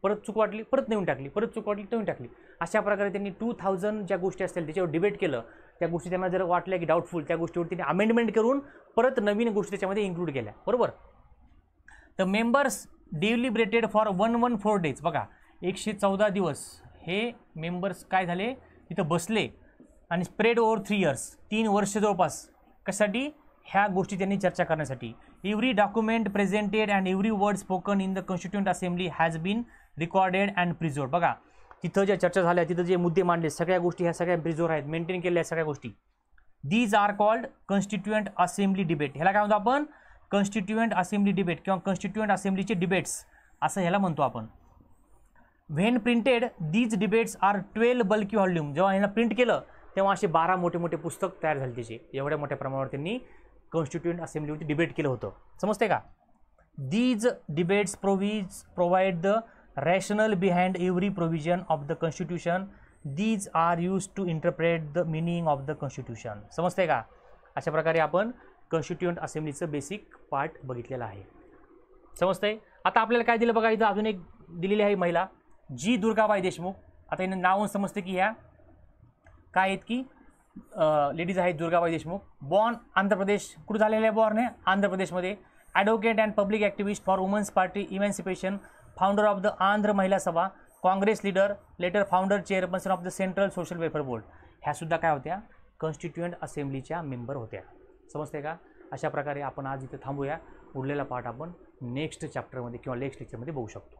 परत चूक वाटली परत नवीन टाकली, परत चूक वाटली नवीन टाकली. अशा प्रकारे त्यांनी 2000 ज्या गोष्टी असतील त्याच्यावर डिबेट केलं त्या गोष्टी त्यांना जर वाटल्या की डाऊटफुल, त्या गोष्टीवर त्यांनी अमेंडमेंट करून परत नवीन गोष्टी त्याच्यामध्ये इन्क्लूड केल्या, बरोबर. तर मेंबर्स डिलिब्रेटेड फॉर 114 डेज. बघा 114 दिवस हे मेंबर्स काय झाले तिथं बसले आणि स्प्रेड ओव्हर 3 इयर्स, 3 वर्ष जवळपास. कशासाठी? ह्या गोष्टी त्यांनी चर्चा करण्यासाठी. Every document presented and every word spoken in the constituent assembly has been recorded and preserved. बघा तिथं ज्या चर्चा झाल्या, तिथं जे मुद्दे मांडले, सगळ्या गोष्टी ह्या सगळ्या प्रिझर्व्ह आहेत, मेंटेन केलेल्या सगळ्या गोष्टी. These are called constituent assembly debate. ह्याला काय म्हणतो आपण? कॉन्स्टिट्यूएंट असेंब्ली डिबेट किंवा कॉन्स्टिट्यूएंट असेंब्लीचे डिबेट्स असं ह्याला म्हणतो आपण. When printed these debates are 12 bulky volume. जेव्हा ह्यांना प्रिंट केलं तेव्हा असे 12 मोठे मोठे पुस्तक तयार झाले त्याचे. एवढ्या मोठ्या प्रमाणावर त्यांनी कॉन्स्टिट्यूएंट असेंब्लीवरती डिबेट केलं होतं. समजते का? These debates provide the rationale behind every provision of the constitution. These are use to interpret the meaning of the constitution. समजते का? अशा प्रकारे आपण कॉन्स्टिट्यूएंट असेंब्लीचं बेसिक पार्ट बघितलेला आहे. समजतंय? आता आपल्याला काय दिलं बघा, इथं अजून एक दिलेली आहे महिला जी. दुर्गाबाई देशमुख. आता यांना नावून समजते की ह्या काय आहेत की लेडीज आहेत दुर्गाबाई देशमुख. बॉर्न आंध्र प्रदेश. कुठं झालेलं आहे बॉर्न? आहे आंध्र प्रदेशमध्ये. Advocate and public activist for women's party emancipation, founder of the Andhra Mahila Sabha, Congress leader, later founder chairperson of the central social welfare board. ह्यासुद्धा काय होत्या? कॉन्स्टिट्यूएंट असेंब्लीच्या मेंबर होत्या. समजते का? अशा प्रकारे आपण आज इथे थांबूया. उरलेला पार्ट आपण नेक्स्ट चॅप्टरमध्ये किंवा नेक्स्ट लेक्चरमध्ये बघू शकतो.